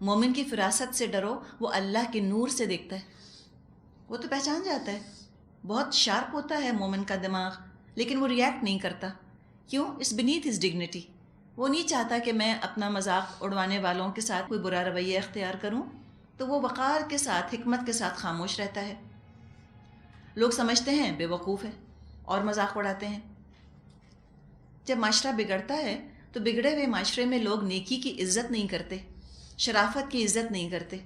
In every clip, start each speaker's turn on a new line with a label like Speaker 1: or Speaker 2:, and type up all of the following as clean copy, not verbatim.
Speaker 1: مومن کی فراست سے ڈرو، وہ اللہ کے نور سے دیکھتا ہے، وہ تو پہچان جاتا ہے، بہت شارپ ہوتا ہے مومن کا دماغ، لیکن وہ ریئیکٹ نہیں کرتا. کیوں؟ اس بینیتھ ہز ڈگنیٹی. وہ نہیں چاہتا کہ میں اپنا مذاق اڑوانے والوں کے ساتھ کوئی برا رویہ اختیار کروں، تو وہ وقار کے ساتھ، حکمت کے ساتھ خاموش رہتا ہے. لوگ سمجھتے ہیں بے وقوف ہے اور مذاق اڑاتے ہیں. جب معاشرہ بگڑتا ہے تو بگڑے ہوئے معاشرے میں لوگ نیکی کی عزت نہیں کرتے، شرافت کی عزت نہیں کرتے،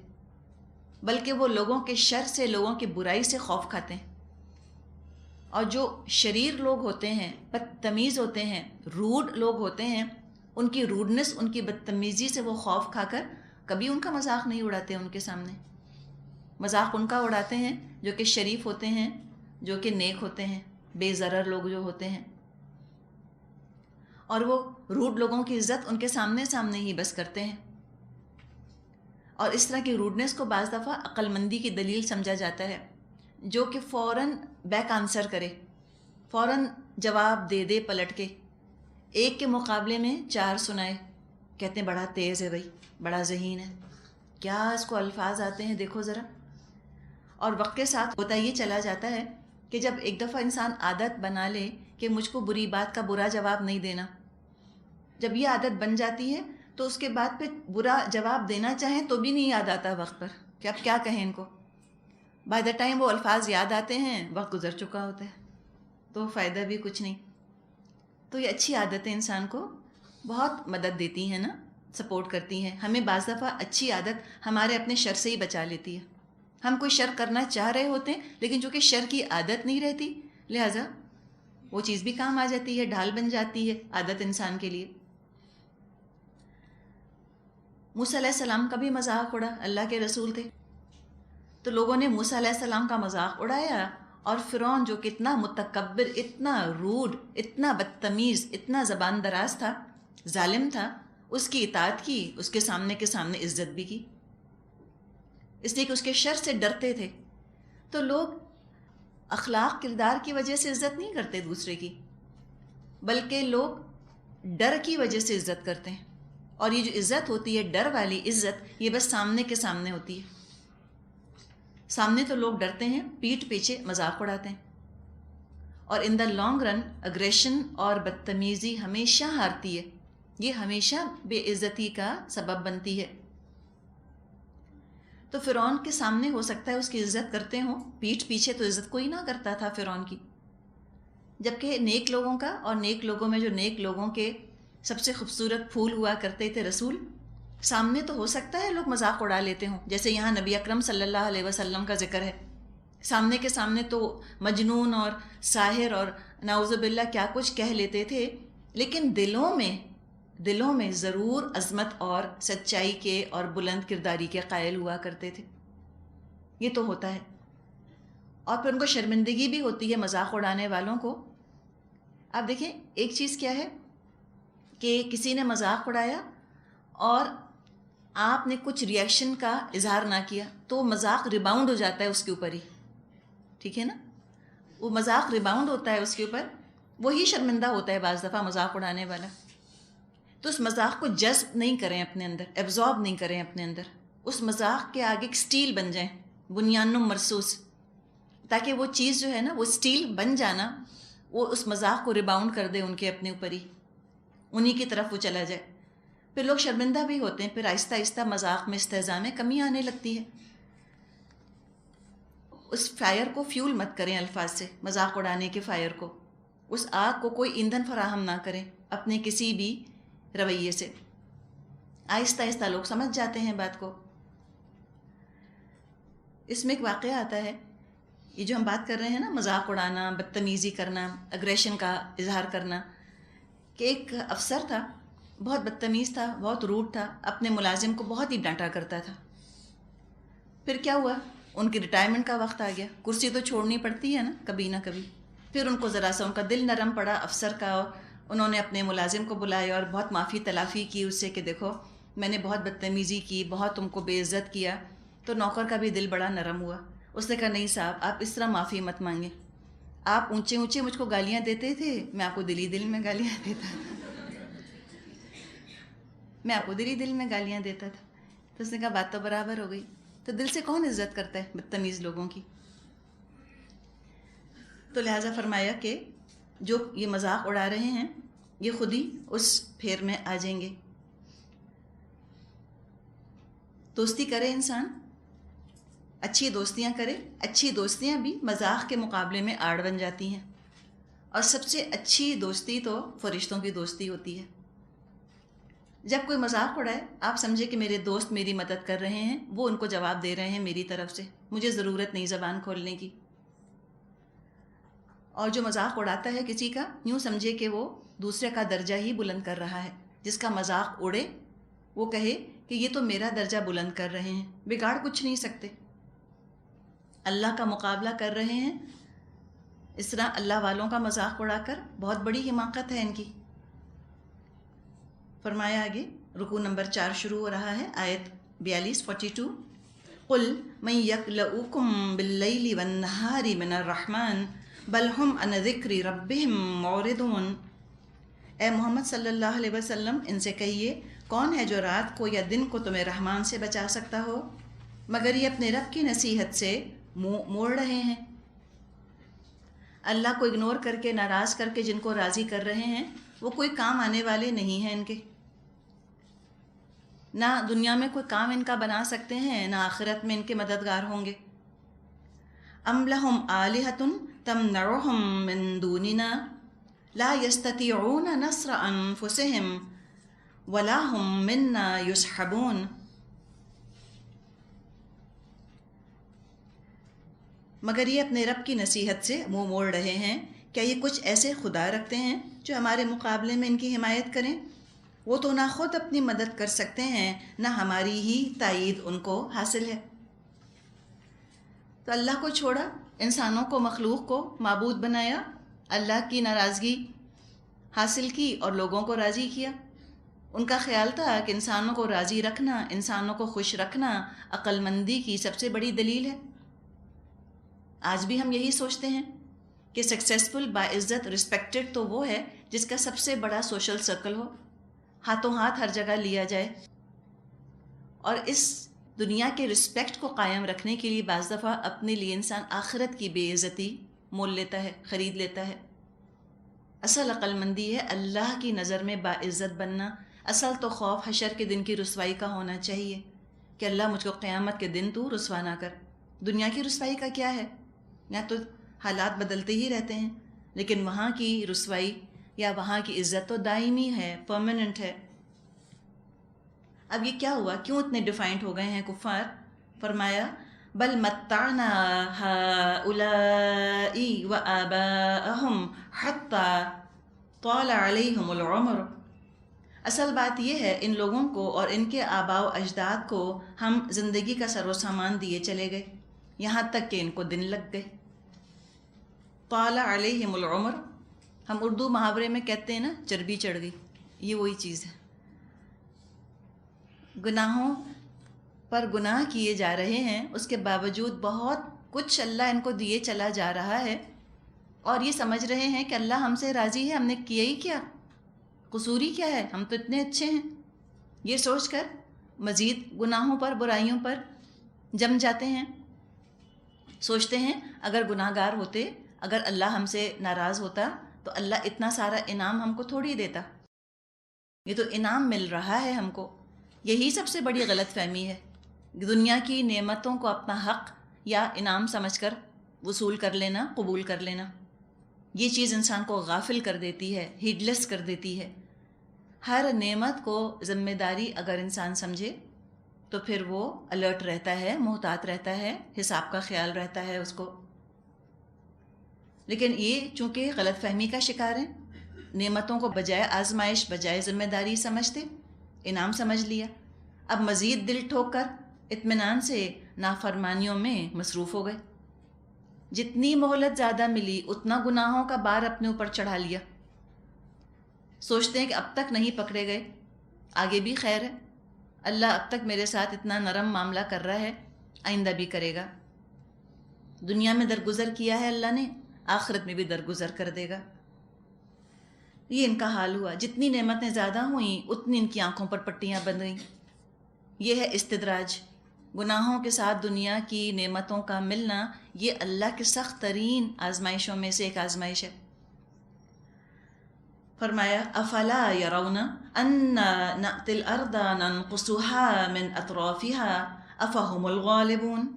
Speaker 1: بلکہ وہ لوگوں کے شر سے، لوگوں کی برائی سے خوف کھاتے ہیں. اور جو شریر لوگ ہوتے ہیں، بدتمیز ہوتے ہیں، روڈ لوگ ہوتے ہیں، ان کی روڈنس، ان کی بدتمیزی سے وہ خوف کھا کر کبھی ان کا مذاق نہیں اڑاتے ان کے سامنے. مذاق ان کا اڑاتے ہیں جو کہ شریف ہوتے ہیں، جو کہ نیک ہوتے ہیں، بے ضرر لوگ جو ہوتے ہیں. اور وہ روڈ لوگوں کی عزت ان کے سامنے سامنے ہی بس کرتے ہیں. اور اس طرح کی روڈنس کو بعض دفعہ عقل مندی کی دلیل سمجھا جاتا ہے، جو کہ فوراً بیک آنسر کرے، فوراً جواب دے دے پلٹ کے، ایک کے مقابلے میں 4 سنائے. کہتے ہیں بڑا تیز ہے بھائی، بڑا ذہین ہے، کیا اس کو الفاظ آتے ہیں دیکھو ذرا. اور وقت کے ساتھ ہوتا یہ چلا جاتا ہے کہ جب ایک دفعہ انسان عادت بنا لے کہ مجھ کو بری بات کا برا جواب نہیں دینا، جب یہ عادت بن جاتی ہے تو اس کے بعد پھر برا جواب دینا چاہیں تو بھی نہیں یاد آتا وقت پر کہ اب کیا کہیں ان کو. بائی دا ٹائم وہ الفاظ یاد آتے ہیں وقت گزر چکا ہوتا ہے، تو فائدہ بھی کچھ نہیں. تو یہ اچھی عادتیں انسان کو بہت مدد دیتی ہیں نا، سپورٹ کرتی ہیں. ہمیں بعض دفعہ اچھی عادت ہمارے اپنے شر سے ہی بچا لیتی ہے. ہم کوئی شر کرنا چاہ رہے ہوتے ہیں لیکن چونکہ شر کی عادت نہیں رہتی، لہٰذا وہ چیز بھی کام آ جاتی ہے، ڈھال بن جاتی ہے عادت انسان کے لیے. موسیٰ علیہ السلام کا بھی مذاق اڑا، اللہ کے رسول تھے، تو لوگوں نے موسیٰ علیہ السلام کا مذاق اڑایا. اور فرعون جو کتنا متکبر، اتنا روڈ، اتنا بدتمیز، اتنا زبان دراز تھا، ظالم تھا، اس کی اطاعت کی، اس کے سامنے عزت بھی کی، اس لیے کہ اس کے شر سے ڈرتے تھے. تو لوگ اخلاق، کردار کی وجہ سے عزت نہیں کرتے دوسرے کی، بلکہ لوگ ڈر کی وجہ سے عزت کرتے ہیں. اور یہ جو عزت ہوتی ہے، ڈر والی عزت، یہ بس سامنے کے سامنے ہوتی ہے. سامنے تو لوگ ڈرتے ہیں، پیٹھ پیچھے مذاق اڑاتے ہیں. اور ان دا لانگ رن اگریشن اور بدتمیزی ہمیشہ ہارتی ہے، یہ ہمیشہ بے عزتی کا سبب بنتی ہے. تو فرعون کے سامنے ہو سکتا ہے اس کی عزت کرتے ہوں، پیٹھ پیچھے تو عزت کوئی نہ کرتا تھا فرعون کی. جبکہ نیک لوگوں کا، اور نیک لوگوں میں جو نیک لوگوں کے سب سے خوبصورت پھول ہوا کرتے تھے رسول، سامنے تو ہو سکتا ہے لوگ مذاق اڑا لیتے ہوں، جیسے یہاں نبی اکرم صلی اللہ علیہ وسلم کا ذکر ہے. سامنے کے سامنے تو مجنون اور ساحر اور نعوذ باللہ کیا کچھ کہہ لیتے تھے، لیکن دلوں میں ضرور عظمت اور سچائی کے اور بلند کرداری کے قائل ہوا کرتے تھے. یہ تو ہوتا ہے. اور پھر ان کو شرمندگی بھی ہوتی ہے مذاق اڑانے والوں کو. آپ دیکھیں ایک چیز کیا ہے کہ کسی نے مذاق اڑایا اور آپ نے کچھ ریئیکشن کا اظہار نہ کیا تو مذاق ریباؤنڈ ہو جاتا ہے اس کے اوپر ہی، ٹھیک ہے نا، وہ مذاق ریباؤنڈ ہوتا ہے اس کے اوپر، وہی شرمندہ ہوتا ہے بعض دفعہ مذاق اڑانے والا. تو اس مذاق کو جذب نہیں کریں اپنے اندر، ایبزارب نہیں کریں اپنے اندر، اس مذاق کے آگے ایک سٹیل بن جائیں، بنیانم مرصوص، تاکہ وہ چیز جو ہے نا، وہ سٹیل بن جانا، وہ اس مذاق کو ریباؤنڈ کر دے ان کے اپنے اوپر ہی، انہی کی طرف وہ چلا جائے. پھر لوگ شرمندہ بھی ہوتے ہیں، پھر آہستہ آہستہ مذاق میں، استہزاء میں کمی آنے لگتی ہے. اس فائر کو فیول مت کریں الفاظ سے، مذاق اڑانے کے فائر کو، اس آگ کو کوئی ایندھن فراہم نہ کریں اپنے کسی بھی رویے سے. آہستہ آہستہ لوگ سمجھ جاتے ہیں بات کو. اس میں ایک واقعہ آتا ہے، یہ جو ہم بات کر رہے ہیں نا، مذاق اڑانا، بدتمیزی کرنا، اگریشن کا اظہار کرنا، کہ ایک افسر تھا، بہت بدتمیز تھا، بہت روڈ تھا، اپنے ملازم کو بہت ہی ڈانٹا کرتا تھا. پھر کیا ہوا، ان کی ریٹائرمنٹ کا وقت آ گیا، کرسی تو چھوڑنی پڑتی ہے نا کبھی نہ کبھی. پھر ان کو ذرا سا ان کا دل نرم پڑا افسر کا، اور انہوں نے اپنے ملازم کو بلایا اور بہت معافی تلافی کی اس سے کہ دیکھو میں نے بہت بدتمیزی کی، بہت تم کو بے عزت کیا. تو نوکر کا بھی دل بڑا نرم ہوا. اس نے کہا نہیں صاحب، آپ اس طرح معافی مت مانگیں، آپ اونچے اونچے مجھ کو گالیاں دیتے تھے، میں آپ کو دل میں گالیاں دیتا تھا. تو اس نے کہا بات تو برابر ہو گئی. تو دل سے کون عزت کرتا ہے بدتمیز لوگوں کی؟ تو لہٰذا فرمایا کہ جو یہ مذاق اڑا رہے ہیں یہ خود ہی اس پھیر میں آ جائیں گے. دوستی کرے انسان، اچھی دوستیاں کرے. اچھی دوستیاں بھی مذاق کے مقابلے میں آڑ بن جاتی ہیں. اور سب سے اچھی دوستی تو فرشتوں کی دوستی ہوتی ہے. جب کوئی مذاق اڑائے، آپ سمجھے کہ میرے دوست میری مدد کر رہے ہیں، وہ ان کو جواب دے رہے ہیں میری طرف سے، مجھے ضرورت نہیں زبان کھولنے کی. اور جو مذاق اڑاتا ہے کسی کا، یوں سمجھے کہ وہ دوسرے کا درجہ ہی بلند کر رہا ہے. جس کا مذاق اڑے وہ کہے کہ یہ تو میرا درجہ بلند کر رہے ہیں. بگاڑ کچھ نہیں سکتے، اللہ کا مقابلہ کر رہے ہیں. اس طرح اللہ والوں کا مذاق اڑا کر بہت بڑی حماقت ہے ان کی. فرمایا آگے، رکوع نمبر 4 شروع ہو رہا ہے، آیت 42 قل من یکلؤکم باللیل والنہار من الرحمن بل ہم عن ذکر ربہم معرضون. اے محمد صلی اللہ علیہ وسلم ان سے کہیے، کون ہے جو رات کو یا دن کو تمہیں رحمان سے بچا سکتا ہو، مگر یہ اپنے رب کی نصیحت سے منہ موڑ رہے ہیں. اللہ کو اگنور کر کے، ناراض کر کے جن کو راضی کر رہے ہیں وہ کوئی کام آنے والے نہیں ہیں ان کے. نہ دنیا میں کوئی کام ان کا بنا سکتے ہیں، نہ آخرت میں ان کے مددگار ہوں گے. ام لہم آلہۃ تمنعہم من دوننا لا یستطیعون نصر انفسہم ولا ہم منا یصحبون. مگر یہ اپنے رب کی نصیحت سے منہ موڑ رہے ہیں. کیا یہ کچھ ایسے خدا رکھتے ہیں جو ہمارے مقابلے میں ان کی حمایت کریں؟ وہ تو نہ خود اپنی مدد کر سکتے ہیں، نہ ہماری ہی تائید ان کو حاصل ہے. تو اللہ کو چھوڑا، انسانوں کو، مخلوق کو معبود بنایا، اللہ کی ناراضگی حاصل کی اور لوگوں کو راضی کیا. ان کا خیال تھا کہ انسانوں کو راضی رکھنا، انسانوں کو خوش رکھنا عقل مندی کی سب سے بڑی دلیل ہے. آج بھی ہم یہی سوچتے ہیں کہ سکسیسفل، باعزت، رسپیکٹڈ تو وہ ہے جس کا سب سے بڑا سوشل سرکل ہو، ہاتھوں ہاتھ ہر جگہ لیا جائے. اور اس دنیا کے رسپیکٹ کو قائم رکھنے کے لیے بعض دفعہ اپنے لیے انسان آخرت کی بے عزتی مول لیتا ہے، خرید لیتا ہے. اصل عقل مندی ہے اللہ کی نظر میں باعزت بننا. اصل تو خوف حشر کے دن کی رسوائی کا ہونا چاہیے کہ اللہ مجھ کو قیامت کے دن تو رسوا نہ کر. دنیا کی رسوائی کا کیا ہے؟ یا تو حالات بدلتے ہی رہتے ہیں، لیکن وہاں کی رسوائی یا وہاں کی عزت تو دائمی ہے، پرماننٹ ہے. اب یہ کیا ہوا؟ کیوں اتنے ڈیفائنٹ ہو گئے ہیں کفار؟ فرمایا بل متعنا ہؤلاء وآباءہم حتی طال علیہم العمر. اصل بات یہ ہے ان لوگوں کو اور ان کے آباء و اجداد کو ہم زندگی کا سر و سامان دیے چلے گئے، یہاں تک کہ ان کو دن لگ گئے. طال علیہم العمر، ہم اردو محاورے میں کہتے ہیں نا چربی چڑھ گئی، یہ وہی چیز ہے. گناہوں پر گناہ کیے جا رہے ہیں، اس کے باوجود بہت کچھ اللہ ان کو دیے چلا جا رہا ہے، اور یہ سمجھ رہے ہیں کہ اللہ ہم سے راضی ہے. ہم نے کیا ہی کیا، قصوری کیا ہے، ہم تو اتنے اچھے ہیں. یہ سوچ کر مزید گناہوں پر، برائیوں پر جم جاتے ہیں. سوچتے ہیں اگر گناہ گار ہوتے، اگر اللہ ہم سے ناراض ہوتا تو اللہ اتنا سارا انعام ہم کو تھوڑی دیتا. یہ تو انعام مل رہا ہے ہم کو. یہی سب سے بڑی غلط فہمی ہے، دنیا کی نعمتوں کو اپنا حق یا انعام سمجھ کر وصول کر لینا، قبول کر لینا. یہ چیز انسان کو غافل کر دیتی ہے، ہیڈ لیس کر دیتی ہے. ہر نعمت کو ذمہ داری اگر انسان سمجھے تو پھر وہ الرٹ رہتا ہے، محتاط رہتا ہے، حساب کا خیال رہتا ہے اس کو. لیکن یہ چونکہ غلط فہمی کا شکار ہیں، نعمتوں کو بجائے آزمائش، بجائے ذمہ داری سمجھتے، انعام سمجھ لیا. اب مزید دل ٹھوک کر اطمینان سے نافرمانیوں میں مصروف ہو گئے. جتنی مہلت زیادہ ملی اتنا گناہوں کا بار اپنے اوپر چڑھا لیا. سوچتے ہیں کہ اب تک نہیں پکڑے گئے، آگے بھی خیر ہے، اللہ اب تک میرے ساتھ اتنا نرم معاملہ کر رہا ہے، آئندہ بھی کرے گا. دنیا میں درگزر کیا ہے اللہ نے، آخرت میں بھی درگزر کر دے گا. یہ ان کا حال ہوا. جتنی نعمتیں زیادہ ہوئیں اتنی ان کی آنکھوں پر پٹیاں بندھ گئیں. یہ ہے استدراج، گناہوں کے ساتھ دنیا کی نعمتوں کا ملنا، یہ اللہ کی سخت ترین آزمائشوں میں سے ایک آزمائش ہے۔ فرمایا افلا یرون انا نأتی الارض ننقصها من اطرافها افهم الغالبون،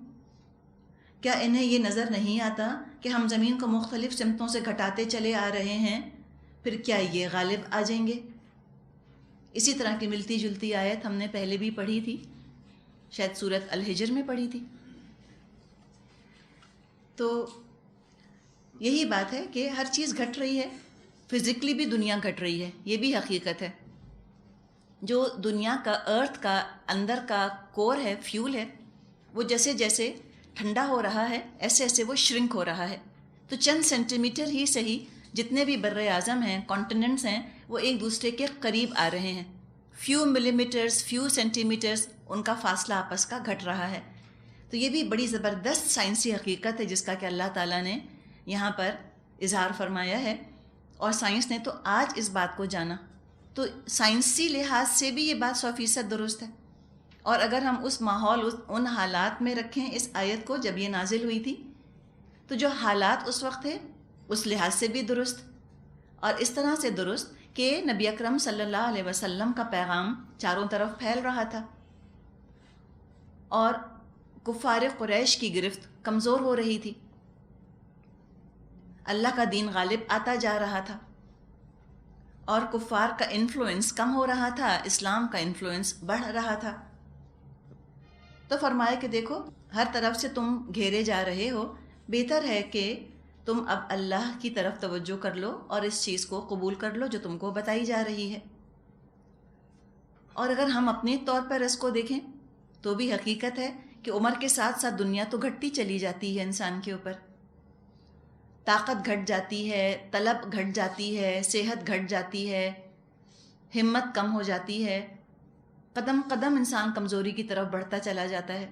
Speaker 1: کیا انہیں یہ نظر نہیں آتا کہ ہم زمین کو مختلف سمتوں سے گھٹاتے چلے آ رہے ہیں، پھر کیا یہ غالب آ جائیں گے؟ اسی طرح کی ملتی جلتی آیت ہم نے پہلے بھی پڑھی تھی، شاید سورۃ الحجر میں پڑھی تھی۔ تو یہی بات ہے کہ ہر چیز گھٹ رہی ہے، فزیکلی بھی دنیا گھٹ رہی ہے، یہ بھی حقیقت ہے۔ جو دنیا کا ارتھ کا اندر کا کور ہے، فیول ہے، وہ جیسے جیسے ٹھنڈا ہو رہا ہے ایسے ایسے وہ شرنک ہو رہا ہے۔ تو چند سینٹی میٹر ہی صحیح جتنے بھی بر اعظم ہیں، کانٹیننٹس ہیں، وہ ایک دوسرے کے قریب آ رہے ہیں، فیو ملی میٹرز، فیو سینٹی میٹرز ان کا فاصلہ آپس کا گھٹ رہا ہے۔ تو یہ بھی بڑی زبردست سائنسی حقیقت ہے جس کا کہ اللہ تعالیٰ نے یہاں پر اظہار فرمایا ہے، اور سائنس نے تو آج اس بات کو جانا۔ تو سائنسی لحاظ سے بھی یہ بات 100% درست ہے، اور اگر ہم اس ماحول ان حالات میں رکھیں اس آیت کو جب یہ نازل ہوئی تھی، تو جو حالات اس وقت تھے اس لحاظ سے بھی درست، اور اس طرح سے درست کہ نبی اکرم صلی اللہ علیہ وسلم کا پیغام چاروں طرف پھیل رہا تھا، اور کفار قریش کی گرفت کمزور ہو رہی تھی، اللہ کا دین غالب آتا جا رہا تھا، اور کفار کا انفلوئنس کم ہو رہا تھا، اسلام کا انفلوئنس بڑھ رہا تھا۔ تو فرمایا کہ دیکھو ہر طرف سے تم گھیرے جا رہے ہو، بہتر ہے کہ تم اب اللہ کی طرف توجہ کر لو اور اس چیز کو قبول کر لو جو تم کو بتائی جا رہی ہے۔ اور اگر ہم اپنے طور پر اس کو دیکھیں تو بھی حقیقت ہے کہ عمر کے ساتھ ساتھ دنیا تو گھٹتی چلی جاتی ہے، انسان کے اوپر طاقت گھٹ جاتی ہے، طلب گھٹ جاتی ہے، صحت گھٹ جاتی ہے، ہمت کم ہو جاتی ہے، قدم قدم انسان کمزوری کی طرف بڑھتا چلا جاتا ہے۔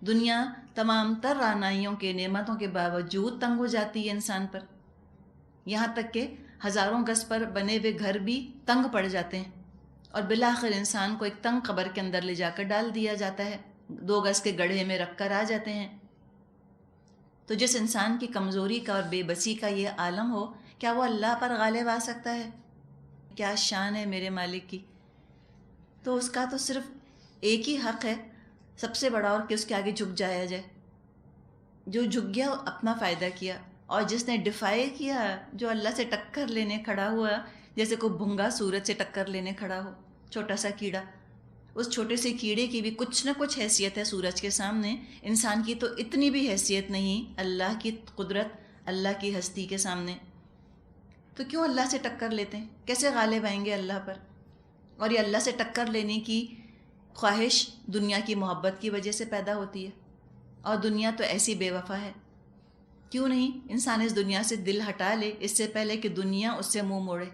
Speaker 1: دنیا تمام تر رعنائیوں کے نعمتوں کے باوجود تنگ ہو جاتی ہے انسان پر، یہاں تک کہ ہزاروں گز پر بنے ہوئے گھر بھی تنگ پڑ جاتے ہیں، اور بالآخر انسان کو ایک تنگ قبر کے اندر لے جا کر ڈال دیا جاتا ہے، 2 گز کے گڑھے میں رکھ کر آ جاتے ہیں۔ تو جس انسان کی کمزوری کا اور بے بسی کا یہ عالم ہو، کیا وہ اللہ پر غالب آ سکتا ہے؟ کیا شان ہے میرے مالک کی! تو اس کا تو صرف ایک ہی حق ہے سب سے بڑا، اور کہ اس کے آگے جھک جایا جائے۔ جو جھک گیا اپنا فائدہ کیا، اور جس نے ڈیفائی کیا، جو اللہ سے ٹکر لینے کھڑا ہوا، جیسے کوئی بھونگا سورج سے ٹکر لینے کھڑا ہو، چھوٹا سا کیڑا، اس چھوٹے سے کیڑے کی بھی کچھ نہ کچھ حیثیت ہے سورج کے سامنے، انسان کی تو اتنی بھی حیثیت نہیں اللہ کی قدرت، اللہ کی ہستی کے سامنے۔ تو کیوں اللہ سے ٹکر لیتے ہیں؟ کیسے غالب آئیں گے اللہ پر؟ اور یہ اللہ سے ٹکر لینے کی خواہش دنیا کی محبت کی وجہ سے پیدا ہوتی ہے، اور دنیا تو ایسی بے وفا ہے، کیوں نہیں انسان اس دنیا سے دل ہٹا لے اس سے پہلے کہ دنیا اس سے منہ موڑے،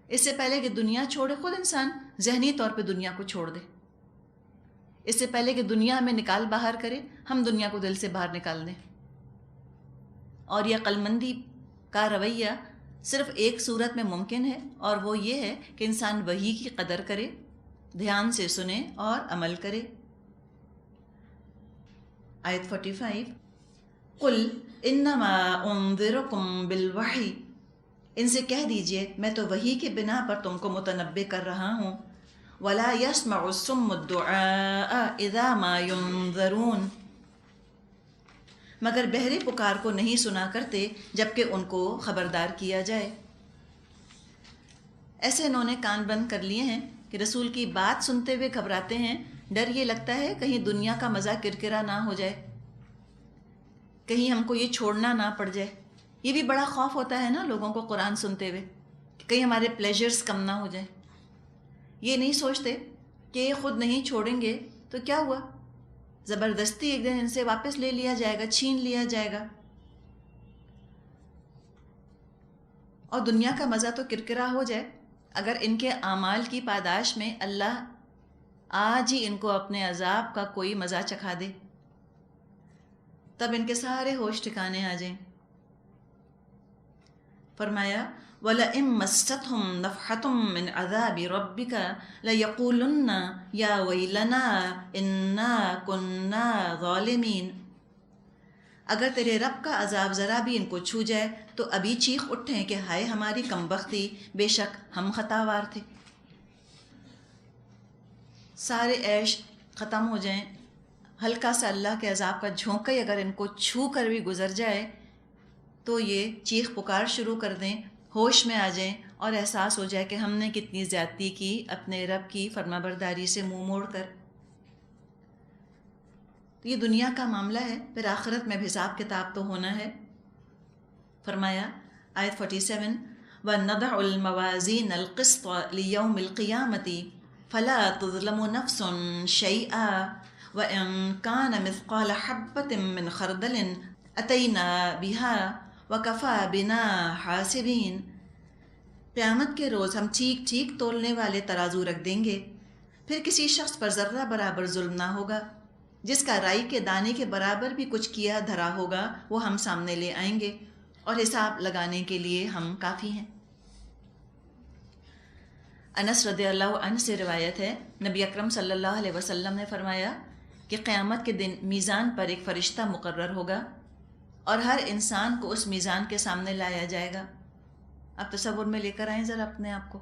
Speaker 1: اس سے پہلے کہ دنیا چھوڑے، خود انسان ذہنی طور پہ دنیا کو چھوڑ دے، اس سے پہلے کہ دنیا ہمیں نکال باہر کرے، ہم دنیا کو دل سے باہر نکال دیں۔ اور یہ عقل مندی کا رویہ صرف ایک صورت میں ممکن ہے، اور وہ یہ ہے کہ انسان وحی کی قدر کرے، دھیان سے سنے اور عمل کرے۔ آیت 45، قل انما انذرکم بالوحی، ان سے کہہ دیجئے میں تو وحی کے بنا پر تم کو متنبع کر رہا ہوں، ولا يسمع الصم الدعاء اذا ما ينذرون، مگر بہرے پکار کو نہیں سنا کرتے جبکہ ان کو خبردار کیا جائے۔ ایسے انہوں نے کان بند کر لیے ہیں کہ رسول کی بات سنتے ہوئے گھبراتے ہیں، ڈر یہ لگتا ہے کہیں دنیا کا مزہ کرکرا نہ ہو جائے، کہیں ہم کو یہ چھوڑنا نہ پڑ جائے۔ یہ بھی بڑا خوف ہوتا ہے نا لوگوں کو قرآن سنتے ہوئے، کہ کہیں ہمارے پلیجرز کم نہ ہو جائیں۔ یہ نہیں سوچتے کہ یہ خود نہیں چھوڑیں گے تو کیا ہوا، زبردستی ایک دن ان سے واپس لے لیا جائے گا، چھین لیا جائے گا، اور دنیا کا مزہ تو کرکرا ہو جائے اگر ان کے اعمال کی پاداش میں اللہ آج ہی ان کو اپنے عذاب کا کوئی مزہ چکھا دے، تب ان کے سارے ہوش ٹھکانے آ جائیں۔ فرمایا وَلَئِن مَسَّتْهُمْ نَفْحَةٌ مِّنْ عَذَابِ رَبِّكَ لَيَقُولُنَّ يَا وَيْلَنَا إِنَّا كُنَّا ظَالِمِينَ، اگر تیرے رب کا عذاب ذرا بھی ان کو چھو جائے تو ابھی چیخ اٹھیں کہ ہائے ہماری کمبختی، بے شک ہم خطاوار تھے۔ سارے عیش ختم ہو جائیں، ہلکا سا اللہ کے عذاب کا جھونکا ہی اگر ان کو چھو کر بھی گزر جائے تو یہ چیخ پکار شروع کر دیں، ہوش میں آ جائیں اور احساس ہو جائے کہ ہم نے کتنی زیادتی کی اپنے رب کی فرما برداری سے منہ موڑ کر۔ تو یہ دنیا کا معاملہ ہے، پھر آخرت میں بھی حساب کتاب تو ہونا ہے۔ فرمایا آیت 47 وَنَضَعُ الْمَوَازِينَ الْقِسْطَ لِيَوْمِ الْقِيَامَةِ فَلَا تُظْلَمُ نَفْسٌ شَيْئًا وَإِنْ كَانَ مِثْقَالَ حَبَّةٍ مِّنْ خَرْدَلٍ أَتَيْنَا بِهَا وَكَفَى بِنَا حَاسِبِينَ، قیامت کے روز ہم ٹھیک ٹھیک تولنے والے ترازو رکھ دیں گے، پھر کسی شخص پر ذرہ برابر ظلم نہ ہوگا، جس کا رائی کے دانے کے برابر بھی کچھ کیا دھرا ہوگا وہ ہم سامنے لے آئیں گے اور حساب لگانے کے لیے ہم کافی ہیں۔ انس رضی اللہ عنہ سے روایت ہے، نبی اکرم صلی اللہ علیہ وسلم نے فرمایا کہ قیامت کے دن میزان پر ایک فرشتہ مقرر ہوگا اور ہر انسان کو اس میزان کے سامنے لایا جائے گا۔ اب تصور میں لے کر آئیں ذرا اپنے آپ کو،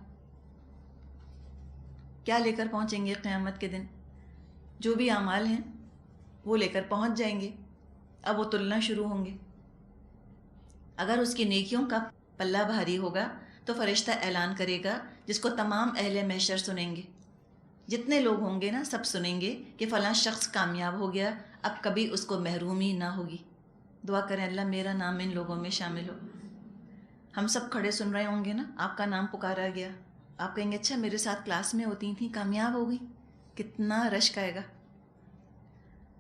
Speaker 1: کیا لے کر پہنچیں گے قیامت کے دن؟ جو بھی اعمال ہیں وہ لے کر پہنچ جائیں گے، اب وہ تلنا شروع ہوں گے۔ اگر اس کی نیکیوں کا پلہ بھاری ہوگا تو فرشتہ اعلان کرے گا جس کو تمام اہل محشر سنیں گے، جتنے لوگ ہوں گے نا سب سنیں گے کہ فلاں شخص کامیاب ہو گیا، اب کبھی اس کو محرومی نہ ہوگی۔ دعا کریں اللہ میرا نام ان لوگوں میں شامل ہو۔ ہم سب کھڑے سن رہے ہوں گے نا، آپ کا نام پکارا گیا، آپ کہیں گے اچھا میرے ساتھ کلاس میں ہوتی تھیں، کامیاب ہو گئی، کتنا رشک آئے گا۔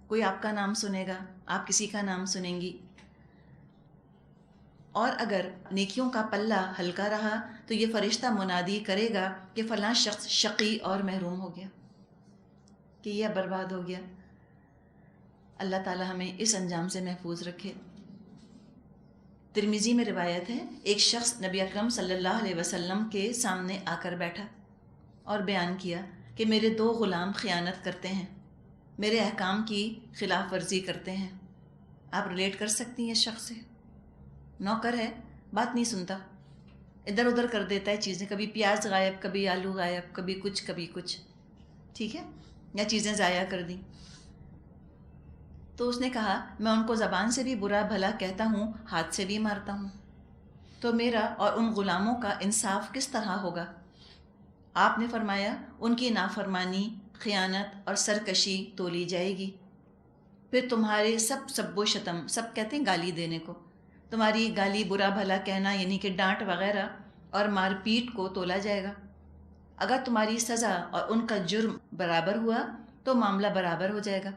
Speaker 1: کوئی آپ کا نام سنے گا، آپ کسی کا نام سنیں گی، اور اگر نیکیوں کا پلہ ہلکا رہا تو یہ فرشتہ منادی کرے گا کہ فلاں شخص شقی اور محروم ہو گیا، کہ یہ برباد ہو گیا۔ اللہ تعالی ہمیں اس انجام سے محفوظ رکھے۔ ترمذی میں روایت ہے، ایک شخص نبی اکرم صلی اللہ علیہ وسلم کے سامنے آ کر بیٹھا اور بیان کیا کہ میرے 2 غلام خیانت کرتے ہیں، میرے احکام کی خلاف ورزی کرتے ہیں۔ آپ ریلیٹ کر سکتی ہیں اس شخص سے؟ نوکر ہے، بات نہیں سنتا، ادھر ادھر کر دیتا ہے چیزیں، کبھی پیاز غائب، کبھی آلو غائب، کبھی کچھ، ٹھیک ہے، یا چیزیں ضائع کر دیں۔ تو اس نے کہا میں ان کو زبان سے بھی برا بھلا کہتا ہوں، ہاتھ سے بھی مارتا ہوں، تو میرا اور ان غلاموں کا انصاف کس طرح ہوگا؟ آپ نے فرمایا ان کی نافرمانی، خیانت اور سرکشی تولی جائے گی، پھر تمہارے سب و شتم، سب کہتے ہیں گالی دینے کو، تمہاری گالی برا بھلا کہنا یعنی کہ ڈانٹ وغیرہ اور مار پیٹ کو تولا جائے گا۔ اگر تمہاری سزا اور ان کا جرم برابر ہوا تو معاملہ برابر ہو جائے گا،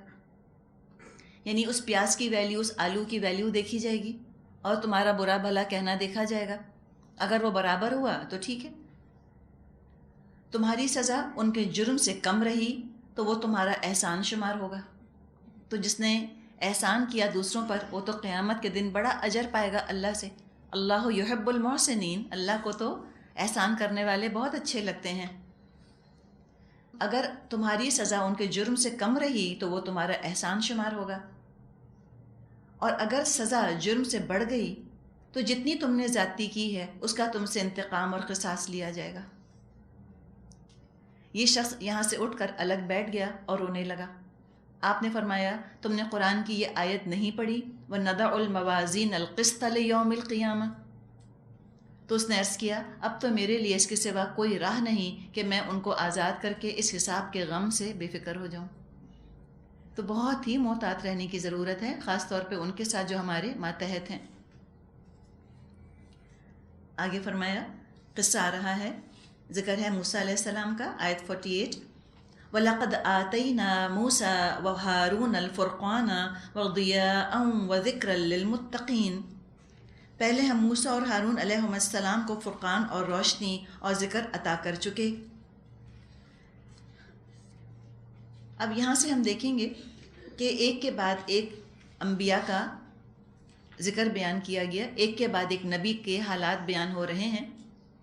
Speaker 1: یعنی اس پیاز کی ویلیو، اس آلو کی ویلیو دیکھی جائے گی اور تمہارا برا بھلا کہنا دیکھا جائے گا۔ اگر وہ برابر ہوا تو ٹھیک ہے، تمہاری سزا ان کے جرم سے کم رہی تو وہ تمہارا احسان شمار ہوگا۔ تو جس نے احسان کیا دوسروں پر وہ تو قیامت کے دن بڑا اجر پائے گا اللہ سے۔ اللہ یحب المحسنین، اللہ کو تو احسان کرنے والے بہت اچھے لگتے ہیں۔ اگر تمہاری سزا ان کے جرم سے کم رہی تو وہ تمہارا احسان شمار ہوگا، اور اگر سزا جرم سے بڑھ گئی تو جتنی تم نے زیادتی کی ہے اس کا تم سے انتقام اور قصاص لیا جائے گا۔ یہ شخص یہاں سے اٹھ کر الگ بیٹھ گیا اور رونے لگا۔ آپ نے فرمایا تم نے قرآن کی یہ آیت نہیں پڑھی وَنَضَعُ الْمَوَازِينَ الْقِسْطَ لِيَوْمِ الْقِيَامَةِ؟ تو اس نے عرض کیا اب تو میرے لیے اس کے سوا کوئی راہ نہیں کہ میں ان کو آزاد کر کے اس حساب کے غم سے بے فکر ہو جاؤں۔ تو بہت ہی محتاط رہنے کی ضرورت ہے، خاص طور پہ ان کے ساتھ جو ہمارے ماتحت ہیں۔ آگے فرمایا، قصہ آ رہا ہے، ذکر ہے موسیٰ علیہ السلام کا، آیت 48 وَلَقَدْ آتَيْنَا مُوسَىٰ وَهَارُونَ الْفُرْقَانَ وَضِيَاءً وَذِكْرًا لِلْمُتَّقِينَ، پہلے ہم موسیٰ اور ہارون علیہ السلام کو فرقان اور روشنی اور ذکر عطا کر چکے۔ اب یہاں سے ہم دیکھیں گے کہ ایک کے بعد ایک انبیاء کا ذکر بیان کیا گیا، ایک کے بعد ایک نبی کے حالات بیان ہو رہے ہیں،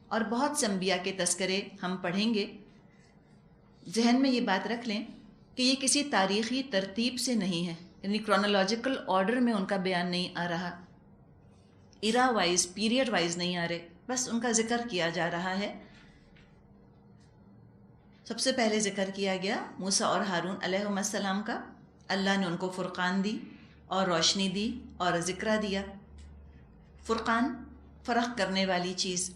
Speaker 1: اور بہت سے انبیاء کے تذکرے ہم پڑھیں گے۔ ذہن میں یہ بات رکھ لیں کہ یہ کسی تاریخی ترتیب سے نہیں ہے، یعنی کرونالوجیکل آرڈر میں ان کا بیان نہیں آ رہا، ایرا وائز، پیریڈ وائز نہیں آ رہے، بس ان کا ذکر کیا جا رہا ہے۔ سب سے پہلے ذکر کیا گیا موسیٰ اور ہارون علیہ السلام کا۔ اللہ نے ان کو فرقان دی اور روشنی دی اور ذکرہ دیا۔ فرقان فرق کرنے والی چیز،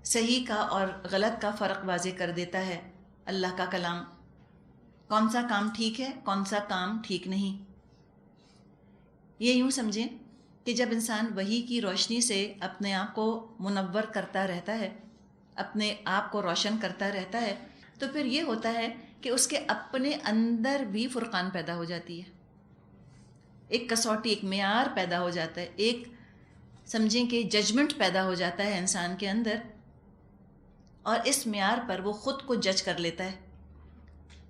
Speaker 1: صحیح کا اور غلط کا فرق واضح کر دیتا ہے اللہ کا کلام، کون سا کام ٹھیک ہے، کون سا کام ٹھیک نہیں۔ یہ یوں سمجھیں کہ جب انسان وحی کی روشنی سے اپنے آپ کو منور کرتا رہتا ہے، اپنے آپ کو روشن کرتا رہتا ہے، تو پھر یہ ہوتا ہے کہ اس کے اپنے اندر بھی فرقان پیدا ہو جاتی ہے، ایک کسوٹی، ایک معیار پیدا ہو جاتا ہے، ایک سمجھیں کہ ججمنٹ پیدا ہو جاتا ہے انسان کے اندر، اور اس معیار پر وہ خود کو جج کر لیتا ہے،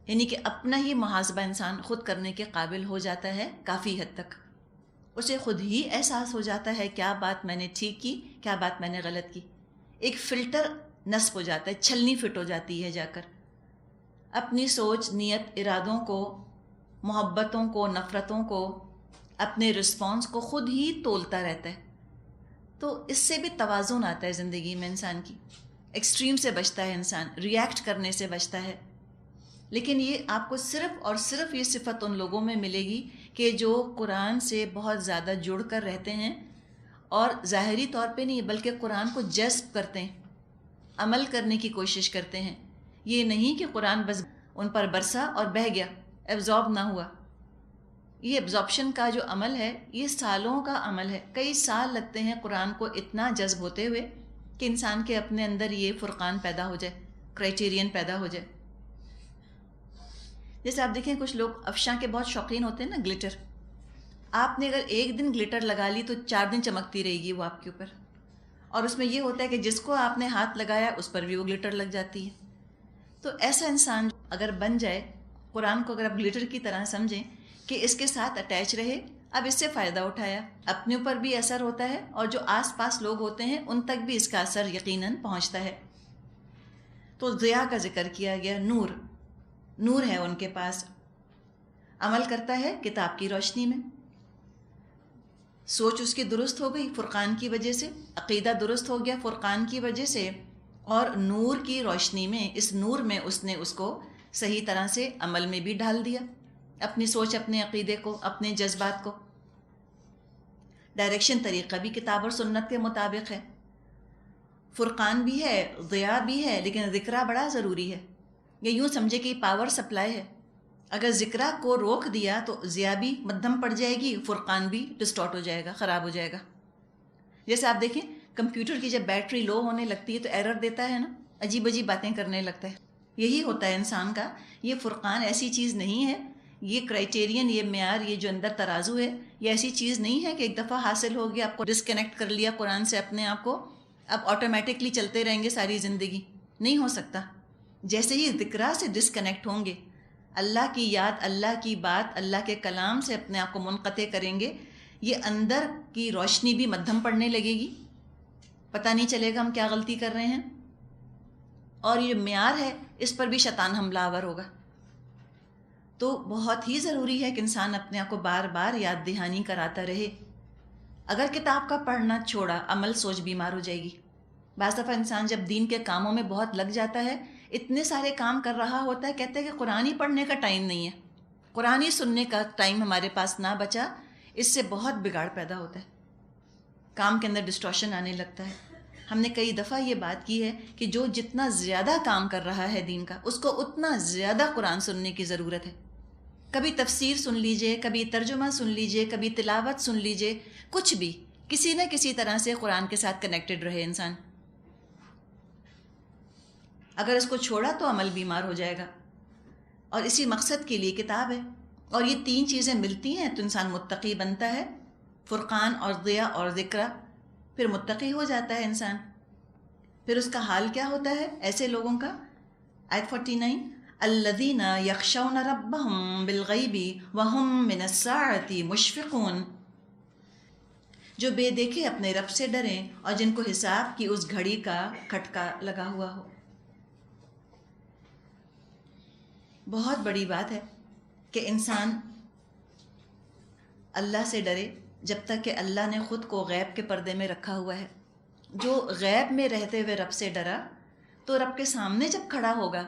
Speaker 1: یعنی کہ اپنا ہی محاسبہ انسان خود کرنے کے قابل ہو جاتا ہے کافی حد تک۔ اسے خود ہی احساس ہو جاتا ہے کیا بات میں نے ٹھیک کی، کیا بات میں نے غلط کی۔ ایک فلٹر نصب ہو جاتا ہے، چھلنی فٹ ہو جاتی ہے جا کر، اپنی سوچ، نیت، ارادوں کو، محبتوں کو، نفرتوں کو، اپنے رسپانس کو خود ہی تولتا رہتا ہے۔ تو اس سے بھی توازن آتا ہے زندگی میں انسان کی، ایکسٹریم سے بچتا ہے انسان، ریئیکٹ کرنے سے بچتا ہے۔ لیکن یہ آپ کو صرف اور صرف یہ صفت ان لوگوں میں ملے گی کہ جو قرآن سے بہت زیادہ جڑ کر رہتے ہیں، اور ظاہری طور پہ نہیں بلکہ قرآن کو جذب کرتے ہیں، عمل کرنے کی کوشش کرتے ہیں۔ یہ نہیں کہ قرآن بس ان پر برسا اور بہہ گیا، ایبزارب نہ ہوا۔ یہ ایبزارپشن کا جو عمل ہے یہ سالوں کا عمل ہے، کئی سال لگتے ہیں قرآن کو اتنا جذب ہوتے ہوئے کہ انسان کے اپنے اندر یہ فرقان پیدا ہو جائے، کرائٹیرین پیدا ہو جائے۔ جیسے آپ دیکھیں کچھ لوگ افشاں کے بہت شوقین ہوتے ہیں نا، گلٹر، آپ نے اگر ایک دن گلٹر لگا لی تو 4 دن چمکتی رہے گی وہ آپ کے اوپر، اور اس میں یہ ہوتا ہے کہ جس کو آپ نے ہاتھ لگایا اس پر بھی وہ گلٹر لگ جاتی ہے۔ تو ایسا انسان اگر بن جائے، قرآن کو اگر آپ گلٹر کی طرح سمجھیں کہ اس کے ساتھ اٹیچ رہے، اب اس سے فائدہ اٹھایا، اپنے اوپر بھی اثر ہوتا ہے اور جو آس پاس لوگ ہوتے ہیں ان تک بھی اس کا اثر یقیناً پہنچتا ہے۔ تو ضیاء کا ذکر کیا گیا، نور، نور ہے ان کے پاس، عمل کرتا ہے کتاب کی روشنی میں، سوچ اس کی درست ہو گئی فرقان کی وجہ سے، عقیدہ درست ہو گیا فرقان کی وجہ سے، اور نور کی روشنی میں، اس نور میں اس نے اس کو صحیح طرح سے عمل میں بھی ڈال دیا، اپنی سوچ، اپنے عقیدے کو، اپنے جذبات کو۔ ڈائریکشن، طریقہ بھی کتاب اور سنت کے مطابق ہے، فرقان بھی ہے، ضیاء بھی ہے، لیکن ذکرہ بڑا ضروری ہے۔ یہ یوں سمجھے کہ پاور سپلائی ہے، اگر ذکرہ کو روک دیا تو ضیاء بھی مدھم پڑ جائے گی، فرقان بھی ڈسٹارٹ ہو جائے گا، خراب ہو جائے گا۔ جیسے آپ دیکھیں کمپیوٹر کی جب بیٹری لو ہونے لگتی ہے تو ایرر دیتا ہے نا، عجیب عجیب باتیں کرنے لگتا ہے۔ یہی ہوتا ہے انسان کا، یہ فرقان ایسی چیز نہیں ہے، یہ کرائٹیرین، یہ معیار، یہ جو اندر ترازو ہے، یہ ایسی چیز نہیں ہے کہ ایک دفعہ حاصل ہو گیا، آپ کو ڈسکنیکٹ کر لیا قرآن سے اپنے آپ کو، اب آٹومیٹکلی چلتے رہیں گے ساری زندگی، نہیں ہو سکتا۔ جیسے ہی ذکرہ سے ڈسکنیکٹ ہوں گے، اللہ کی یاد، اللہ کی بات، اللہ کے کلام سے اپنے آپ کو منقطع کریں گے، یہ اندر کی روشنی بھی مدھم پڑنے لگے گی، پتہ نہیں چلے گا ہم کیا غلطی کر رہے ہیں، اور یہ معیار ہے اس پر بھی شیطان حملہ آور ہوگا۔ تو بہت ہی ضروری ہے کہ انسان اپنے آپ کو بار بار یاد دہانی کراتا رہے۔ اگر کتاب کا پڑھنا چھوڑا، عمل سوچ بیمار ہو جائے گی۔ بعض دفعہ انسان جب دین کے کاموں میں بہت لگ جاتا ہے، اتنے سارے کام کر رہا ہوتا ہے، کہتے ہیں کہ قرآن ہی پڑھنے کا ٹائم نہیں ہے، قرآن ہی سننے کا ٹائم ہمارے پاس نہ بچا، اس سے بہت بگاڑ پیدا ہوتا ہے، کام کے اندر ڈسٹورشن آنے لگتا ہے۔ ہم نے کئی دفعہ یہ بات کی ہے کہ جو جتنا زیادہ کام کر رہا ہے دین کا، اس کو اتنا زیادہ قرآن سننے کی ضرورت ہے۔ کبھی تفسیر سن لیجئے، کبھی ترجمہ سن لیجئے، کبھی تلاوت سن لیجئے، کچھ بھی، کسی نہ کسی طرح سے قرآن کے ساتھ کنیکٹڈ رہے انسان۔ اگر اس کو چھوڑا تو عمل بیمار ہو جائے گا، اور اسی مقصد کے لیے کتاب ہے، اور یہ 3 چیزیں ملتی ہیں تو انسان متقی بنتا ہے، فرقان اور ضیاء اور ذکرہ، پھر متقی ہو جاتا ہے انسان۔ پھر اس کا حال کیا ہوتا ہے ایسے لوگوں کا؟ آیت 49، الذین یخشون ربہم بالغیب وہم من الساعۃ مشفقون۔ جو بے دیکھے اپنے رب سے ڈریں اور جن کو حساب کی اس گھڑی کا کھٹکا لگا ہوا ہو۔ بہت بڑی بات ہے کہ انسان اللہ سے ڈرے جب تک کہ اللہ نے خود کو غیب کے پردے میں رکھا ہوا ہے۔ جو غیب میں رہتے ہوئے رب سے ڈرا تو رب کے سامنے جب کھڑا ہوگا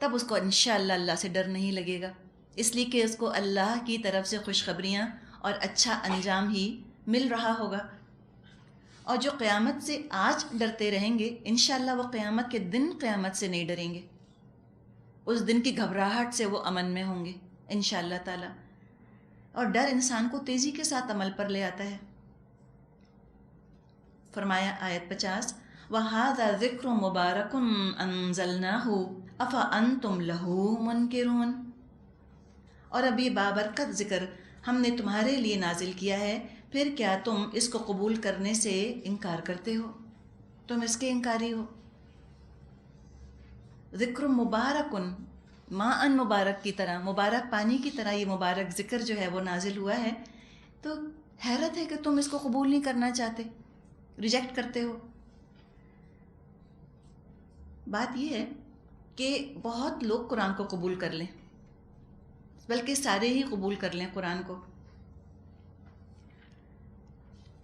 Speaker 1: تب اس کو انشاءاللہ اللہ سے ڈر نہیں لگے گا، اس لیے کہ اس کو اللہ کی طرف سے خوشخبریاں اور اچھا انجام ہی مل رہا ہوگا۔ اور جو قیامت سے آج ڈرتے رہیں گے انشاءاللہ وہ قیامت کے دن قیامت سے نہیں ڈریں گے، اس دن کی گھبراہٹ سے وہ امن میں ہوں گے انشاءاللہ تعالی۔ اور ڈر انسان کو تیزی کے ساتھ عمل پر لے آتا ہے۔ فرمایا آیت 50 وَهَذَا ذِكْرٌ مُبَارَكٌ أَنزَلْنَاهُ أَفَأَنْتُمْ لَهُ مُنْكِرُونَ، اور اب یہ بابرکت ذکر ہم نے تمہارے لیے نازل کیا ہے، پھر کیا تم اس کو قبول کرنے سے انکار کرتے ہو؟ تم اس کے انکاری ہو۔ ذکر مبارکن، ماء مبارک کی طرح، مبارک پانی کی طرح یہ مبارک ذکر جو ہے وہ نازل ہوا ہے، تو حیرت ہے کہ تم اس کو قبول نہیں کرنا چاہتے، ریجیکٹ کرتے ہو۔ بات یہ ہے کہ بہت لوگ قرآن کو قبول کر لیں، بلکہ سارے ہی قبول کر لیں قرآن کو،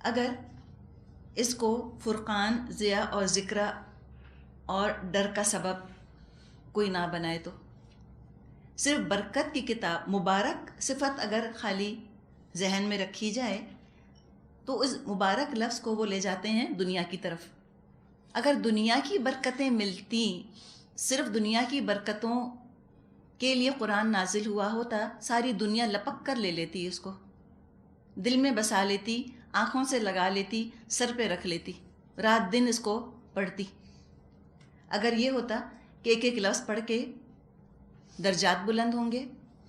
Speaker 1: اگر اس کو فرقان، ضیاء اور ذکرہ اور ڈر کا سبب کوئی نہ بنائے تو۔ صرف برکت کی کتاب، مبارک صفت اگر خالی ذہن میں رکھی جائے تو اس مبارک لفظ کو وہ لے جاتے ہیں دنیا کی طرف۔ اگر دنیا کی برکتیں ملتی، صرف دنیا کی برکتوں کے لیے قرآن نازل ہوا ہوتا، ساری دنیا لپک کر لے لیتی، اس کو دل میں بسا لیتی، آنکھوں سے لگا لیتی، سر پہ رکھ لیتی، رات دن اس کو پڑھتی۔ اگر یہ ہوتا کہ ایک ایک لفظ پڑھ کے درجات بلند ہوں گے،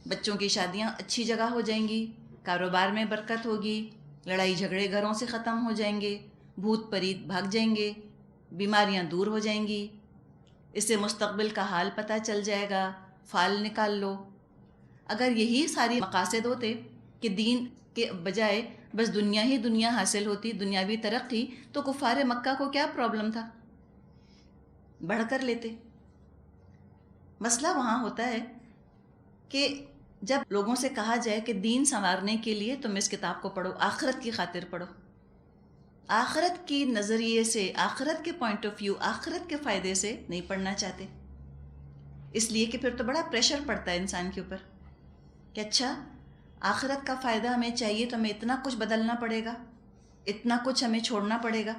Speaker 1: بچوں کی شادیاں اچھی جگہ ہو جائیں گی، کاروبار میں برکت ہوگی، لڑائی جھگڑے گھروں سے ختم ہو جائیں گے، بھوت پریت بھاگ جائیں گے، بیماریاں دور ہو جائیں گی، اس سے مستقبل کا حال پتہ چل جائے گا، فال نکال لو۔ اگر یہی ساری مقاصد ہوتے کہ دین کے بجائے بس دنیا ہی دنیا حاصل ہوتی، دنیاوی ترقی، تو کفار مکہ کو کیا پرابلم تھا، بڑھ کر لیتے۔ مسئلہ وہاں ہوتا ہے کہ جب لوگوں سے کہا جائے کہ دین سنوارنے کے لیے تم اس کتاب کو پڑھو، آخرت کی خاطر پڑھو، آخرت کی نظریے سے، آخرت کے پوائنٹ آف ویو، آخرت کے فائدے سے نہیں پڑھنا چاہتے، اس لیے کہ پھر تو بڑا پریشر پڑتا ہے انسان کے اوپر کہ اچھا آخرت کا فائدہ ہمیں چاہیے تو ہمیں اتنا کچھ بدلنا پڑے گا، اتنا کچھ ہمیں چھوڑنا پڑے گا،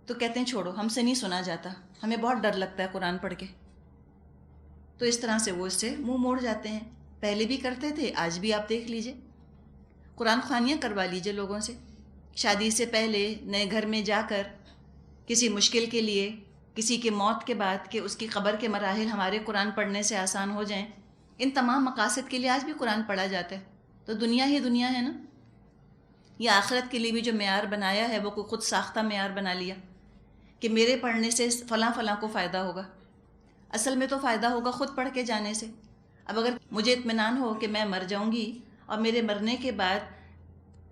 Speaker 1: تو کہتے ہیں چھوڑو، ہم سے نہیں سنا جاتا، ہمیں بہت ڈر لگتا ہے قرآن پڑھ کے، تو اس طرح سے وہ اس سے منہ موڑ جاتے ہیں۔ پہلے بھی کرتے تھے، آج بھی آپ دیکھ لیجئے، قرآن خوانیاں کروا لیجئے لوگوں سے، شادی سے پہلے نئے گھر میں جا کر کسی مشکل کے لیے، کسی کے موت کے بعد کہ اس کی قبر کے مراحل ہمارے قرآن پڑھنے سے آسان ہو جائیں، ان تمام مقاصد کے لیے آج بھی قرآن پڑھا جاتا ہے۔ تو دنیا ہی دنیا ہے نا، یہ آخرت کے لیے بھی جو معیار بنایا ہے وہ کوئی خود ساختہ معیار بنا لیا کہ میرے پڑھنے سے فلاں فلاں کو فائدہ ہوگا، اصل میں تو فائدہ ہوگا خود پڑھ کے جانے سے۔ اب اگر مجھے اطمینان ہو کہ میں مر جاؤں گی اور میرے مرنے کے بعد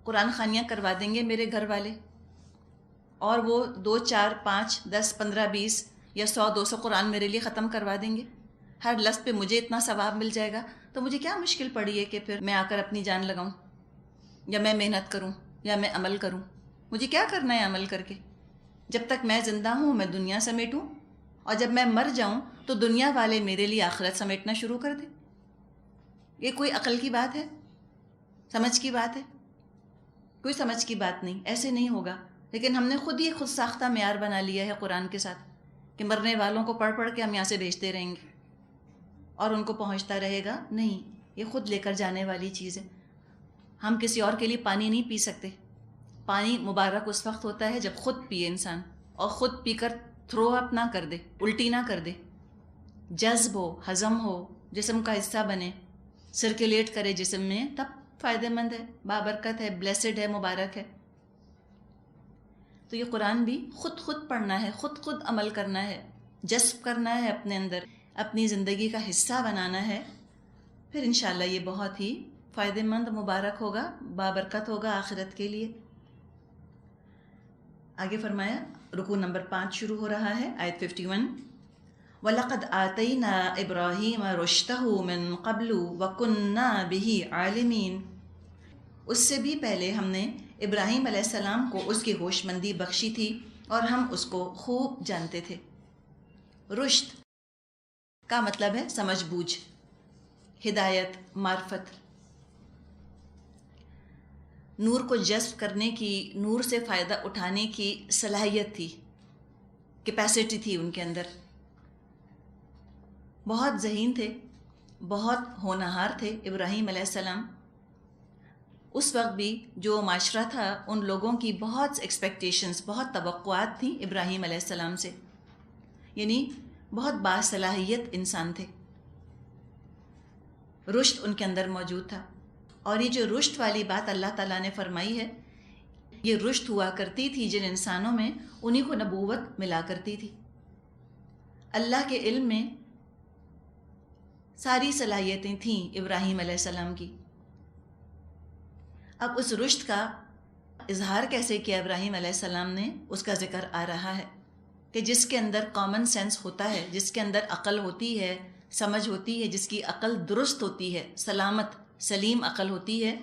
Speaker 1: قرآن خوانیاں کروا دیں گے میرے گھر والے، اور وہ 2 4 5 10 15 20 یا 100 200 قرآن میرے لیے ختم کروا دیں گے، ہر لفظ پہ مجھے اتنا ثواب مل جائے گا، تو مجھے کیا مشکل پڑی ہے کہ پھر میں آ کر اپنی جان لگاؤں، یا میں محنت کروں، یا میں عمل کروں؟ مجھے کیا کرنا ہے عمل کر کے؟ جب تک میں زندہ ہوں میں دنیا سمیٹوں، اور جب میں مر جاؤں تو دنیا والے میرے لیے آخرت سمیٹنا شروع کر دیں۔ یہ کوئی عقل کی بات ہے؟ سمجھ کی بات ہے؟ کوئی سمجھ کی بات نہیں، ایسے نہیں ہوگا۔ لیکن ہم نے خود ہی خود ساختہ معیار بنا لیا ہے قرآن کے ساتھ کہ مرنے والوں کو پڑھ پڑھ کے ہم یہاں سے بھیجتے رہیں گے اور ان کو پہنچتا رہے گا۔ نہیں، یہ خود لے کر جانے والی چیز ہے۔ ہم کسی اور کے لیے پانی نہیں پی سکتے۔ پانی مبارک اس وقت ہوتا ہے جب خود پیے انسان، اور خود پی کر تھرو اپ نہ کر دے، الٹی نہ کر دے، جذب ہو، ہضم ہو، جسم کا حصہ بنے، سرکولیٹ کرے جسم میں، تب فائدہ مند ہے، بابرکت ہے، بلیسڈ ہے، مبارک ہے۔ تو یہ قرآن بھی خود خود پڑھنا ہے، خود خود عمل کرنا ہے، جذب کرنا ہے اپنے اندر، اپنی زندگی کا حصہ بنانا ہے، پھر انشاءاللہ یہ بہت ہی فائدہ مند، مبارک ہوگا، بابرکت ہوگا آخرت کے لیے۔ آگے فرمایا رکوع نمبر 5 شروع ہو رہا ہے، آیت 51. وَلَقَدْ آتَيْنَا إِبْرَاهِيمَ رُشْدَهُ مِن قَبْلُ وَكُنَّا بِهِ عَالِمِينَ. اس سے بھی پہلے ہم نے ابراہیم علیہ السلام کو اس کی ہوش مندی بخشی تھی اور ہم اس کو خوب جانتے تھے. رشد کا مطلب ہے سمجھ بوجھ، ہدایت، معرفت. نور کو جذب کرنے کی، نور سے فائدہ اٹھانے کی صلاحیت تھی، کیپیسٹی تھی ان کے اندر. بہت ذہین تھے، بہت ہونہار تھے ابراہیم علیہ السلام. اس وقت بھی جو معاشرہ تھا ان لوگوں کی بہت ایکسپیکٹیشنز، بہت توقعات تھیں ابراہیم علیہ السلام سے، یعنی بہت باصلاحیت انسان تھے. رشد ان کے اندر موجود تھا. اور یہ جو رشد والی بات اللہ تعالیٰ نے فرمائی ہے، یہ رشد ہوا کرتی تھی جن انسانوں میں، انہی کو نبوت ملا کرتی تھی. اللہ کے علم میں ساری صلاحیتیں تھیں ابراہیم علیہ السلام کی. اب اس رشد کا اظہار کیسے کیا ابراہیم علیہ السلام نے، اس کا ذکر آ رہا ہے کہ جس کے اندر کامن سینس ہوتا ہے، جس کے اندر عقل ہوتی ہے، سمجھ ہوتی ہے، جس کی عقل درست ہوتی ہے، سلامت سلیم عقل ہوتی ہے،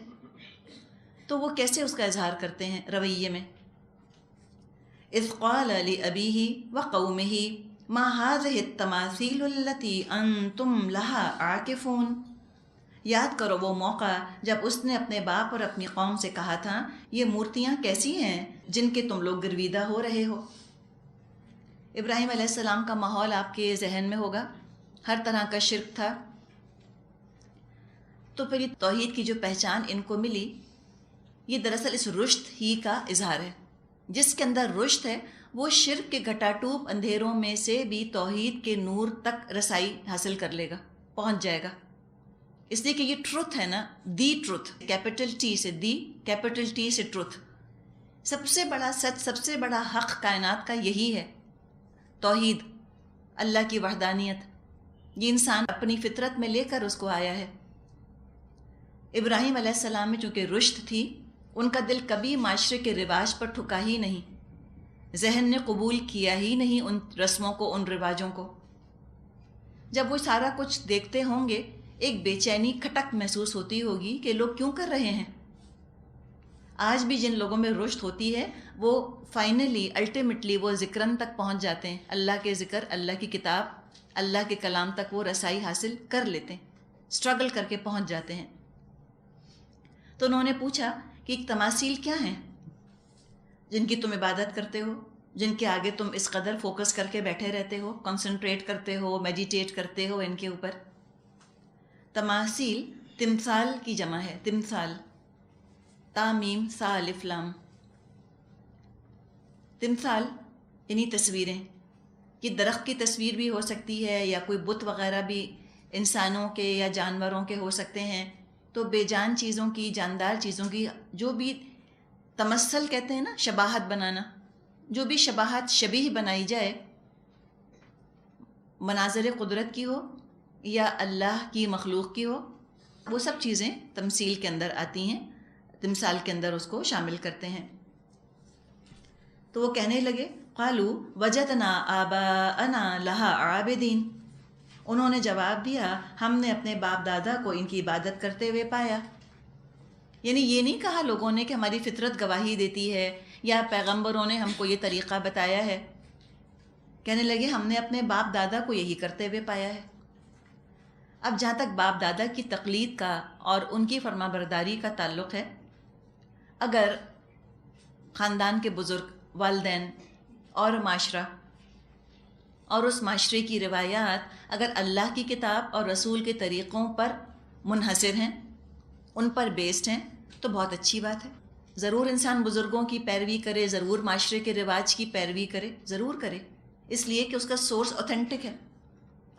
Speaker 1: تو وہ کیسے اس کا اظہار کرتے ہیں رویے میں. اذ قال لأبیہ وقومہ ما هذه التماثیل التي انتم لها عاکفون. یاد کرو وہ موقع جب اس نے اپنے باپ اور اپنی قوم سے کہا تھا یہ مورتیاں کیسی ہیں جن کے تم لوگ گرویدہ ہو رہے ہو. ابراہیم علیہ السلام کا ماحول آپ کے ذہن میں ہوگا، ہر طرح کا شرک تھا. تو پھر یہ توحید کی جو پہچان ان کو ملی، یہ دراصل اس رشد ہی کا اظہار ہے. جس کے اندر رشد ہے وہ شرک کے گھٹاٹوپ اندھیروں میں سے بھی توحید کے نور تک رسائی حاصل کر لے گا، پہنچ جائے گا. اس لیے کہ یہ ٹروتھ ہے نا، دی ٹروتھ، کیپٹل ٹی سے دی، کیپٹل ٹی سے ٹروتھ. سب سے بڑا سچ، سب سے بڑا حق کائنات کا یہی ہے، توحید، اللہ کی وحدانیت. یہ انسان اپنی فطرت میں لے کر اس کو آیا ہے. ابراہیم علیہ السلام میں چونکہ رشد تھی، ان کا دل کبھی معاشرے کے رواج پر ٹھکا ہی نہیں، ذہن نے قبول کیا ہی نہیں ان رسموں کو، ان رواجوں کو. جب وہ سارا کچھ دیکھتے ہوں گے ایک بے چینی، کھٹک محسوس ہوتی ہوگی کہ لوگ کیوں کر رہے ہیں. آج بھی جن لوگوں میں رشد ہوتی ہے وہ فائنلی، الٹیمیٹلی وہ ذکرن تک پہنچ جاتے ہیں، اللہ کے ذکر، اللہ کی کتاب، اللہ کے کلام تک وہ رسائی حاصل کر لیتے ہیں، اسٹرگل کر کے پہنچ جاتے ہیں. تو انہوں نے پوچھا کہ ایک تماثیل کیا ہیں جن کی تم عبادت کرتے ہو، جن کے آگے تم اس قدر فوکس کر کے بیٹھے رہتے ہو، کنسنٹریٹ کرتے ہو، میڈیٹیٹ کرتے ہو ان کے اوپر. تماثیل تمثال کی جمع ہے، تمثال، تامیم سا الف لام. تمثال یعنی تصویریں. یہ درخت کی تصویر بھی ہو سکتی ہے، یا کوئی بت وغیرہ بھی انسانوں کے یا جانوروں کے ہو سکتے ہیں. تو بے جان چیزوں کی، جاندار چیزوں کی جو بھی تمثل کہتے ہیں نا، شباہت بنانا، جو بھی شباہت، شبیہ بنائی جائے، مناظر قدرت کی ہو یا اللہ کی مخلوق کی ہو، وہ سب چیزیں تمثیل کے اندر آتی ہیں، تمثال کے اندر اس کو شامل کرتے ہیں. تو وہ کہنے لگے قالوا وجدنا آباءنا لها عابدین. انہوں نے جواب دیا ہم نے اپنے باپ دادا کو ان کی عبادت کرتے ہوئے پایا. یعنی یہ نہیں کہا لوگوں نے کہ ہماری فطرت گواہی دیتی ہے یا پیغمبروں نے ہم کو یہ طریقہ بتایا ہے. کہنے لگے ہم نے اپنے باپ دادا کو یہی کرتے ہوئے پایا ہے. اب جہاں تک باپ دادا کی تقلید کا اور ان کی فرما برداری کا تعلق ہے، اگر خاندان کے بزرگ، والدین اور معاشرہ اور اس معاشرے کی روایات اگر اللہ کی کتاب اور رسول کے طریقوں پر منحصر ہیں، ان پر بیسڈ ہیں، تو بہت اچھی بات ہے. ضرور انسان بزرگوں کی پیروی کرے، ضرور معاشرے کے رواج کی پیروی کرے، ضرور کرے، اس لیے کہ اس کا سورس اوتھینٹک ہے.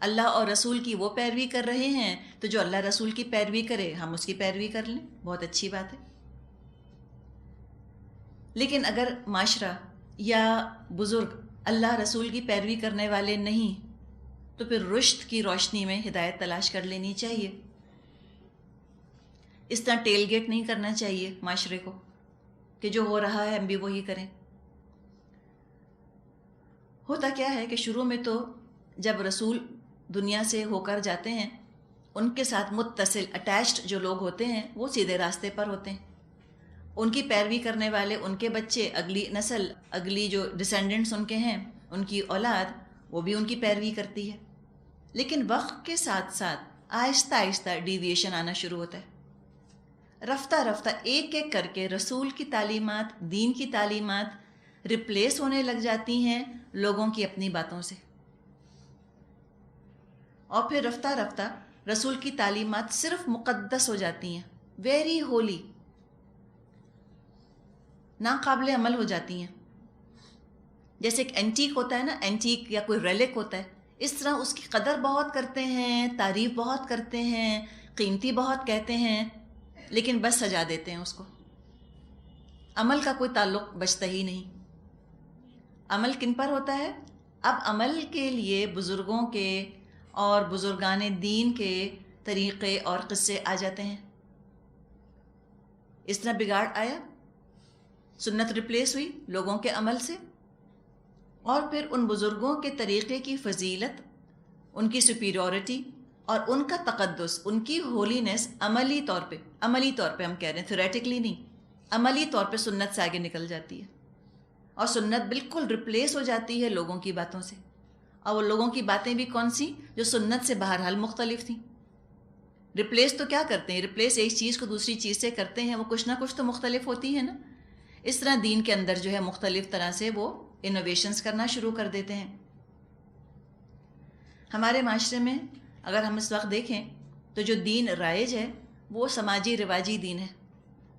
Speaker 1: اللہ اور رسول کی وہ پیروی کر رہے ہیں تو جو اللہ رسول کی پیروی کرے ہم اس کی پیروی کر لیں، بہت اچھی بات ہے. لیکن اگر معاشرہ یا بزرگ اللہ رسول کی پیروی کرنے والے نہیں تو پھر رشد کی روشنی میں ہدایت تلاش کر لینی چاہیے. اس طرح ٹیل گیٹ نہیں کرنا چاہیے معاشرے کو کہ جو ہو رہا ہے ہم بھی وہی کریں. ہوتا کیا ہے کہ شروع میں تو جب رسول دنیا سے ہو کر جاتے ہیں، ان کے ساتھ متصل اٹیچڈ جو لوگ ہوتے ہیں وہ سیدھے راستے پر ہوتے ہیں، ان کی پیروی کرنے والے ان کے بچے، اگلی نسل، اگلی جو ڈسینڈنٹس ان کے ہیں، ان کی اولاد، وہ بھی ان کی پیروی کرتی ہے۔ لیکن وقت کے ساتھ ساتھ آہستہ آہستہ ڈیویشن آنا شروع ہوتا ہے، رفتہ رفتہ ایک ایک کر کے رسول کی تعلیمات، دین کی تعلیمات ریپلیس ہونے لگ جاتی ہیں لوگوں کی اپنی باتوں سے، اور پھر رفتہ رفتہ رسول کی تعلیمات صرف مقدس ہو جاتی ہیں، ویری ہولی، ناقابل عمل ہو جاتی ہیں۔ جیسے ایک اینٹیک ہوتا ہے نا، اینٹیک یا کوئی ریلک ہوتا ہے، اس طرح اس کی قدر بہت کرتے ہیں، تعریف بہت کرتے ہیں، قیمتی بہت کہتے ہیں، لیکن بس سجا دیتے ہیں اس کو، عمل کا کوئی تعلق بچتا ہی نہیں۔ عمل کن پر ہوتا ہے؟ اب عمل کے لیے بزرگوں کے اور بزرگان دین کے طریقے اور قصے آ جاتے ہیں۔ اس طرح بگاڑ آیا، سنت ریپلیس ہوئی لوگوں کے عمل سے، اور پھر ان بزرگوں کے طریقے کی فضیلت، ان کی سپیریورٹی اور ان کا تقدس، ان کی ہولینس عملی طور پہ ہم کہہ رہے ہیں، تھیوریٹکلی نہیں، عملی طور پہ سنت سے آگے نکل جاتی ہے، اور سنت بالکل ریپلیس ہو جاتی ہے لوگوں کی باتوں سے۔ اور وہ لوگوں کی باتیں بھی کون سی؟ جو سنت سے بہرحال مختلف تھیں۔ ریپلیس تو کیا کرتے ہیں؟ ریپلیس ایک چیز کو دوسری چیز سے کرتے ہیں، وہ کچھ نہ کچھ تو مختلف ہوتی ہے نا۔ اس طرح دین کے اندر جو ہے مختلف طرح سے وہ انوویشنز کرنا شروع کر دیتے ہیں۔ ہمارے معاشرے میں اگر ہم اس وقت دیکھیں تو جو دین رائج ہے وہ سماجی رواجی دین ہے،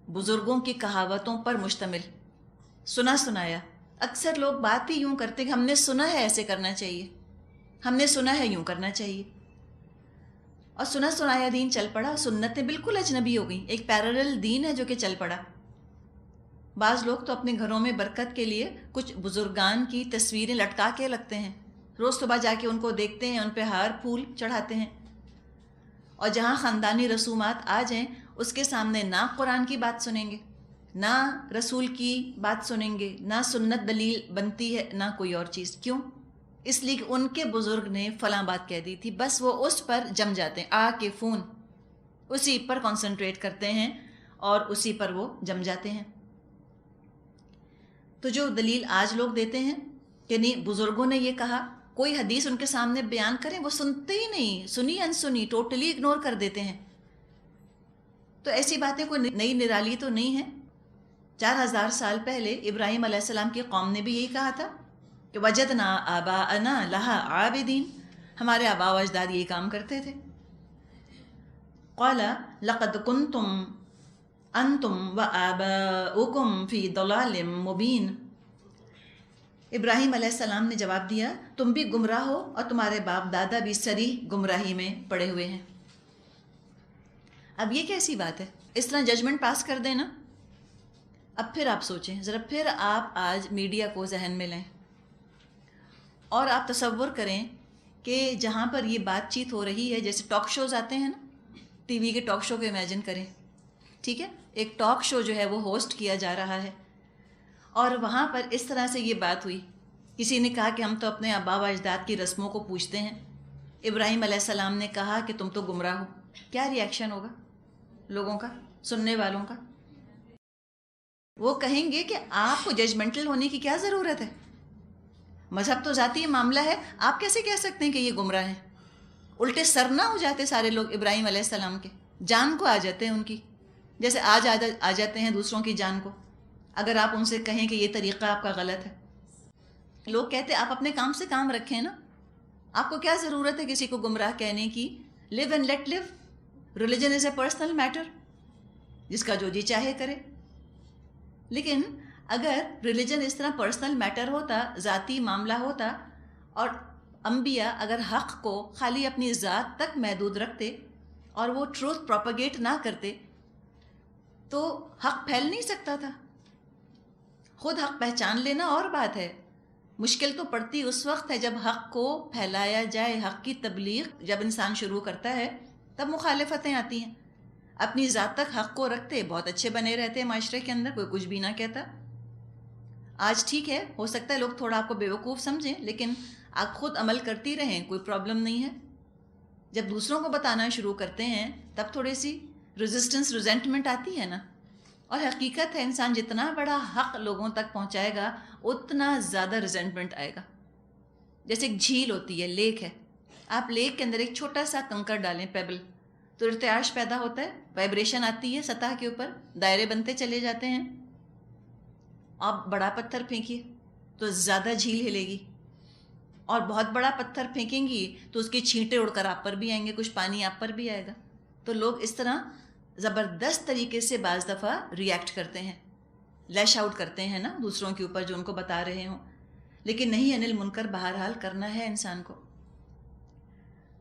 Speaker 1: بزرگوں کی کہاوتوں پر مشتمل، سنا سنایا۔ اکثر لوگ بات ہی یوں کرتے کہ ہم نے سنا ہے ایسے کرنا چاہیے، ہم نے سنا ہے یوں کرنا چاہیے، اور سنا سنایا دین چل پڑا، سنتیں بالکل اجنبی ہو گئیں، ایک پیرلل دین ہے جو کہ چل پڑا۔ بعض لوگ تو اپنے گھروں میں برکت کے لیے کچھ بزرگان کی تصویریں لٹکا کے رکھتے ہیں، روز صبح جا کے ان کو دیکھتے ہیں، ان پہ ہار پھول چڑھاتے ہیں، اور جہاں خاندانی رسومات آ جائیں اس کے سامنے نہ قرآن کی بات سنیں گے، نہ رسول کی بات سنیں گے، نہ سنت دلیل بنتی ہے، نہ کوئی اور چیز۔ کیوں؟ اس لیے کہ ان کے بزرگ نے فلاں بات کہہ دی تھی، بس وہ اس پر جم جاتے ہیں، آ کے فون اسی پر کنسنٹریٹ کرتے ہیں اور اسی پر وہ جم جاتے ہیں۔ تو جو دلیل آج لوگ دیتے ہیں کہ نہیں بزرگوں نے یہ کہا، کوئی حدیث ان کے سامنے بیان کریں وہ سنتے ہی نہیں، سنی انسنی ٹوٹلی اگنور کر دیتے ہیں۔ تو ایسی باتیں کوئی نئی نرالی تو نہیں ہے۔ 4000 سال پہلے ابراہیم علیہ السلام کی قوم نے بھی یہی کہا تھا کہ وجدنا آباءنا لہا عابدین، ہمارے آباء و اجداد یہی کام کرتے تھے۔ قال لقد کنتم انتم وآباؤکم فی ضلال مبین، ابراہیم علیہ السلام نے جواب دیا تم بھی گمراہ ہو اور تمہارے باپ دادا بھی صریح گمراہی میں پڑے ہوئے ہیں۔ اب یہ کیسی بات ہے؟ اس طرح ججمنٹ پاس کر دینا۔ اب پھر آپ سوچیں ذرا، پھر آپ آج میڈیا کو ذہن میں لیں اور آپ تصور کریں کہ جہاں پر یہ بات چیت ہو رہی ہے، جیسے ٹاک شوز آتے ہیں نا، ٹی وی کے ٹاک شو کو امیجن کریں، ٹھیک ہے، ایک ٹاک شو جو ہے وہ ہوسٹ کیا جا رہا ہے، اور وہاں پر اس طرح سے یہ بات ہوئی، کسی نے کہا کہ ہم تو اپنے آباء و اجداد کی رسموں کو پوچھتے ہیں، ابراہیم علیہ السلام نے کہا کہ تم تو گمراہ ہو، کیا ری ایکشن ہوگا لوگوں کا، سننے والوں کا؟ وہ کہیں گے کہ آپ کو ججمنٹل ہونے کی کیا ضرورت ہے، مذہب تو ذاتی معاملہ ہے، آپ کیسے کہہ سکتے ہیں کہ یہ گمراہ ہیں؟ الٹے سر نہ ہو جاتے سارے لوگ ابراہیم علیہ السلام کے، جان کو آ جاتے ہیں ان کی، جیسے آج آ جاتے ہیں دوسروں کی جان کو اگر آپ ان سے کہیں کہ یہ طریقہ آپ کا غلط ہے۔ لوگ کہتے ہیں آپ اپنے کام سے کام رکھیں نا، آپ کو کیا ضرورت ہے کسی کو گمراہ کہنے کی؟ Live and let live, religion is a personal matter, جس کا جو جی چاہے کرے۔ لیکن اگر ریلیجن اس طرح پرسنل میٹر ہوتا، ذاتی معاملہ ہوتا، اور انبیاء اگر حق کو خالی اپنی ذات تک محدود رکھتے اور وہ ٹروتھ پروپیگیٹ نہ کرتے تو حق پھیل نہیں سکتا تھا۔ خود حق پہچان لینا اور بات ہے، مشکل تو پڑتی اس وقت ہے جب حق کو پھیلایا جائے، حق کی تبلیغ جب انسان شروع کرتا ہے تب مخالفتیں آتی ہیں۔ اپنی ذات تک حق کو رکھتے بہت اچھے بنے رہتے معاشرے کے اندر، کوئی کچھ بھی نہ کہتا، آج ٹھیک ہے، ہو سکتا ہے لوگ تھوڑا آپ کو بیوقوف سمجھیں، لیکن آپ خود عمل کرتی رہیں، کوئی پرابلم نہیں ہے. جب دوسروں کو بتانا شروع کرتے ہیں تب تھوڑی سی ریزسٹنس، ریزنٹمنٹ آتی ہے نا. اور حقیقت ہے انسان جتنا بڑا حق لوگوں تک پہنچائے گا اتنا زیادہ ریزنٹمنٹ آئے گا. جیسے ایک جھیل ہوتی ہے، لیک ہے، آپ لیک کے اندر ایک چھوٹا سا کنکر ڈالیں، پیبل، تو ارتعاش پیدا ہوتا ہے، وائبریشن آتی ہے سطح کے اوپر، دائرے بنتے چلے جاتے ہیں. آپ بڑا پتھر پھینکیے تو زیادہ جھیل ہلے گی، اور بہت بڑا پتھر پھینکیں گی تو اس کے چھینٹے اڑ کر آپ پر بھی آئیں گے، کچھ پانی آپ پر بھی آئے گا. تو لوگ اس طرح زبردست طریقے سے بعض دفعہ ری ایکٹ کرتے ہیں، لیش آؤٹ کرتے ہیں نا دوسروں کے اوپر جو ان کو بتا رہے ہوں. لیکن نہیں، انل منکر بہرحال کرنا ہے انسان کو.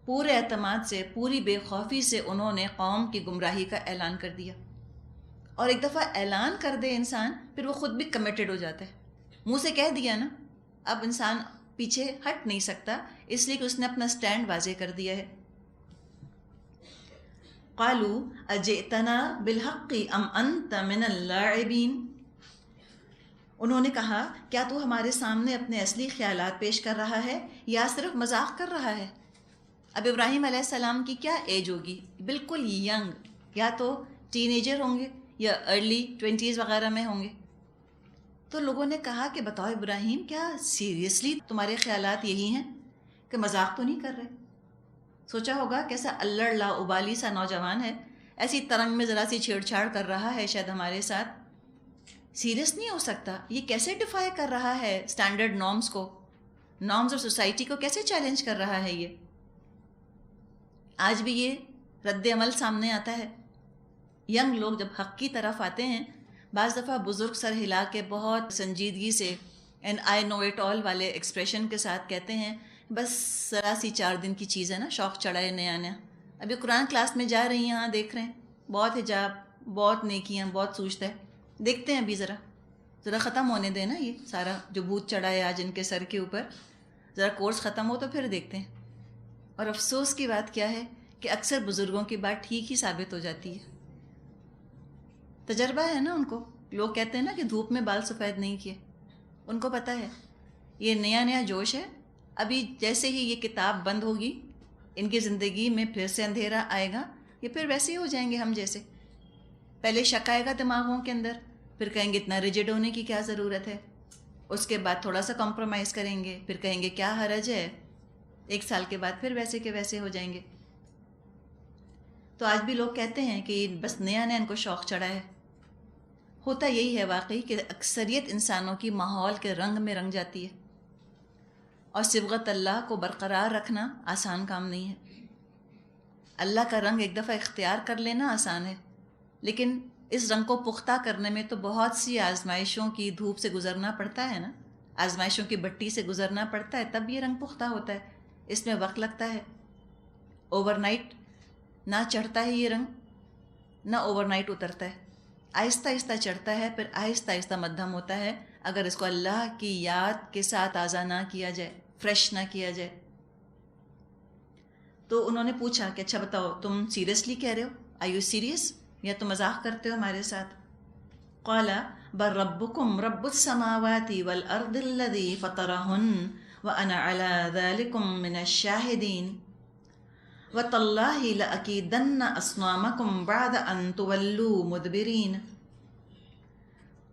Speaker 1: پورے اعتماد سے، پوری بے خوفی سے انہوں نے قوم کی گمراہی کا اعلان کر دیا. اور ایک دفعہ اعلان کر دے انسان، پھر وہ خود بھی کمیٹڈ ہو جاتا ہے. منہ سے کہہ دیا نا، اب انسان پیچھے ہٹ نہیں سکتا، اس لیے کہ اس نے اپنا سٹینڈ واضح کر دیا ہے. قالوا اجئتنا بالحق ام انت من اللاعبین. انہوں نے کہا، کیا تو ہمارے سامنے اپنے اصلی خیالات پیش کر رہا ہے یا صرف مذاق کر رہا ہے؟ اب ابراہیم علیہ السلام کی کیا ایج ہوگی؟ بالکل ینگ، یا تو ٹین ایجر ہوں گے یا ارلی 20s وغیرہ میں ہوں گے. تو لوگوں نے کہا کہ بتاؤ ابراہیم، کیا سیریسلی تمہارے خیالات یہی ہیں کہ مذاق تو نہیں کر رہے؟ سوچا ہوگا کیسا الڑ لا ابالی سا نوجوان ہے، ایسی ترنگ میں ذرا سی چھیڑ چھاڑ کر رہا ہے شاید ہمارے ساتھ. سیریس نہیں ہو سکتا، یہ کیسے ڈیفائی کر رہا ہے اسٹینڈرڈ نارمز کو، نارمز اور سوسائٹی کو کیسے چیلنج کر رہا ہے. یہ آج بھی یہ رد عمل سامنے آتا ہے. ینگ لوگ جب حق کی طرف آتے ہیں، بعض دفعہ بزرگ سر ہلا کے بہت سنجیدگی سے and I know it all والے ایکسپریشن کے ساتھ کہتے ہیں، بس ذرا سی 4 دن کی چیز ہے نا، شوق چڑھا ہے نیا نیا. ابھی قرآن کلاس میں جا رہی ہیں، ہاں دیکھ رہے ہیں، بہت حجاب، بہت نیکیاں، بہت سوچتا ہے. دیکھتے ہیں ابھی ذرا ختم ہونے دیں نا، یہ سارا جو بھوت چڑھا ہے آج ان کے سر کے اوپر، ذرا کورس ختم ہو تو پھر دیکھتے ہیں. اور افسوس کی بات کیا ہے کہ اکثر بزرگوں کی بات ٹھیک ہی ثابت ہو جاتی ہے. تجربہ ہے نا ان کو. لوگ کہتے ہیں نا کہ دھوپ میں بال سفید نہیں کیے، ان کو پتہ ہے یہ نیا نیا جوش ہے. ابھی جیسے ہی یہ کتاب بند ہوگی، ان کی زندگی میں پھر سے اندھیرا آئے گا، یہ پھر ویسے ہی ہو جائیں گے ہم جیسے. پہلے شک آئے گا دماغوں کے اندر، پھر کہیں گے اتنا ریجڈ ہونے کی کیا ضرورت ہے. اس کے بعد تھوڑا سا کمپرومائز کریں گے، پھر کہیں گے کیا حرج ہے. 1 سال کے بعد پھر ویسے کے ویسے ہو جائیں گے. تو آج بھی لوگ کہتے ہیں کہ بس نیا نیا ان کو شوق چڑھا ہے. ہوتا یہی ہے واقعی کہ اکثریت انسانوں کی ماحول کے رنگ میں رنگ جاتی ہے، اور صبغت اللہ کو برقرار رکھنا آسان کام نہیں ہے. اللہ کا رنگ ایک دفعہ اختیار کر لینا آسان ہے، لیکن اس رنگ کو پختہ کرنے میں تو بہت سی آزمائشوں کی دھوپ سے گزرنا پڑتا ہے نا، آزمائشوں کی بٹی سے گزرنا پڑتا ہے، تب یہ رنگ پختہ ہوتا ہے. اس میں وقت لگتا ہے. اوور نائٹ نہ چڑھتا ہے یہ رنگ، نہ اوور نائٹ اترتا ہے. آہستہ آہستہ چڑھتا ہے، پھر آہستہ آہستہ مدھم ہوتا ہے، اگر اس کو اللہ کی یاد کے ساتھ تازہ نہ کیا جائے، فریش نہ کیا جائے. تو انہوں نے پوچھا کہ اچھا بتاؤ، تم سیریسلی کہہ رہے ہو؟ آر یو سیریس، یا تم مذاق کرتے ہو ہمارے ساتھ؟ قال بل ربکم رب السماوات والارض الذی فطرہن وانا علی ذلکم من الشاہدین وتاللہ لأکیدن اصنامکم بعد ان تولوا مدبرین.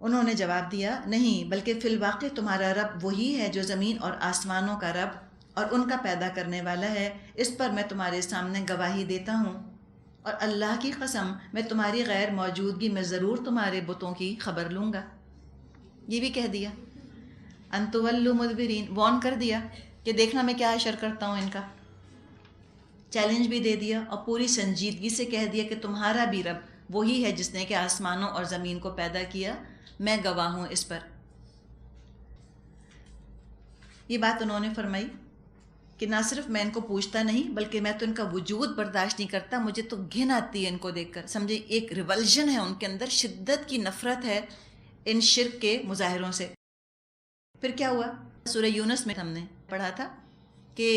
Speaker 1: انہوں نے جواب دیا، نہیں، بلکہ فی الواقع تمہارا رب وہی ہے جو زمین اور آسمانوں کا رب اور ان کا پیدا کرنے والا ہے. اس پر میں تمہارے سامنے گواہی دیتا ہوں، اور اللہ کی قسم میں تمہاری غیر موجودگی میں ضرور تمہارے بتوں کی خبر لوں گا. یہ بھی کہہ دیا، ان تولوا مدبرین، وارن کر دیا کہ دیکھنا میں کیا اشر کرتا ہوں ان کا. چیلنج بھی دے دیا، اور پوری سنجیدگی سے کہہ دیا کہ تمہارا بھی رب وہی ہے جس نے کہ آسمانوں اور زمین کو پیدا کیا، میں گواہ ہوں اس پر. یہ بات انہوں نے فرمائی کہ نہ صرف میں ان کو پوچھتا نہیں، بلکہ میں تو ان کا وجود برداشت نہیں کرتا، مجھے تو گھن آتی ہے ان کو دیکھ کر. سمجھے ایک ریولژن ہے ان کے اندر، شدت کی نفرت ہے ان شرک کے مظاہروں سے. پھر کیا ہوا؟ سورہ یونس میں ہم نے پڑھا تھا کہ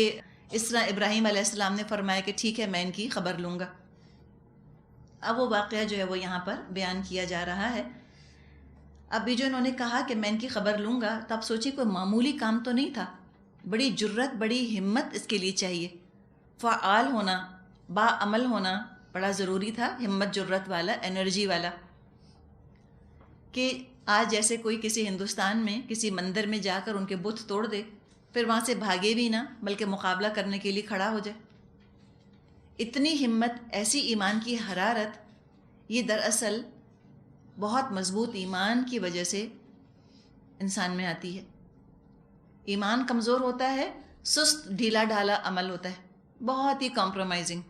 Speaker 1: اس طرح ابراہیم علیہ السلام نے فرمایا کہ ٹھیک ہے میں ان کی خبر لوں گا. اب وہ واقعہ جو ہے وہ یہاں پر بیان کیا جا رہا ہے. ابھی جو انہوں نے کہا کہ میں ان کی خبر لوں گا، تو آپ سوچیے کوئی معمولی کام تو نہیں تھا، بڑی جرت، بڑی ہمت اس کے لیے چاہیے. فعال ہونا، باعمل ہونا بڑا ضروری تھا، ہمت جرت والا، انرجی والا. کہ آج جیسے کوئی کسی ہندوستان میں کسی مندر میں جا کر ان کے بت توڑ دے، پھر وہاں سے بھاگے بھی نہ بلکہ مقابلہ کرنے کے لیے کھڑا ہو جائے. اتنی ہمت، ایسی ایمان کی حرارت، یہ دراصل بہت مضبوط ایمان کی وجہ سے انسان میں آتی ہے. ایمان کمزور ہوتا ہے، سست ڈھیلا ڈھالا عمل ہوتا ہے، بہت ہی کمپرومائزنگ.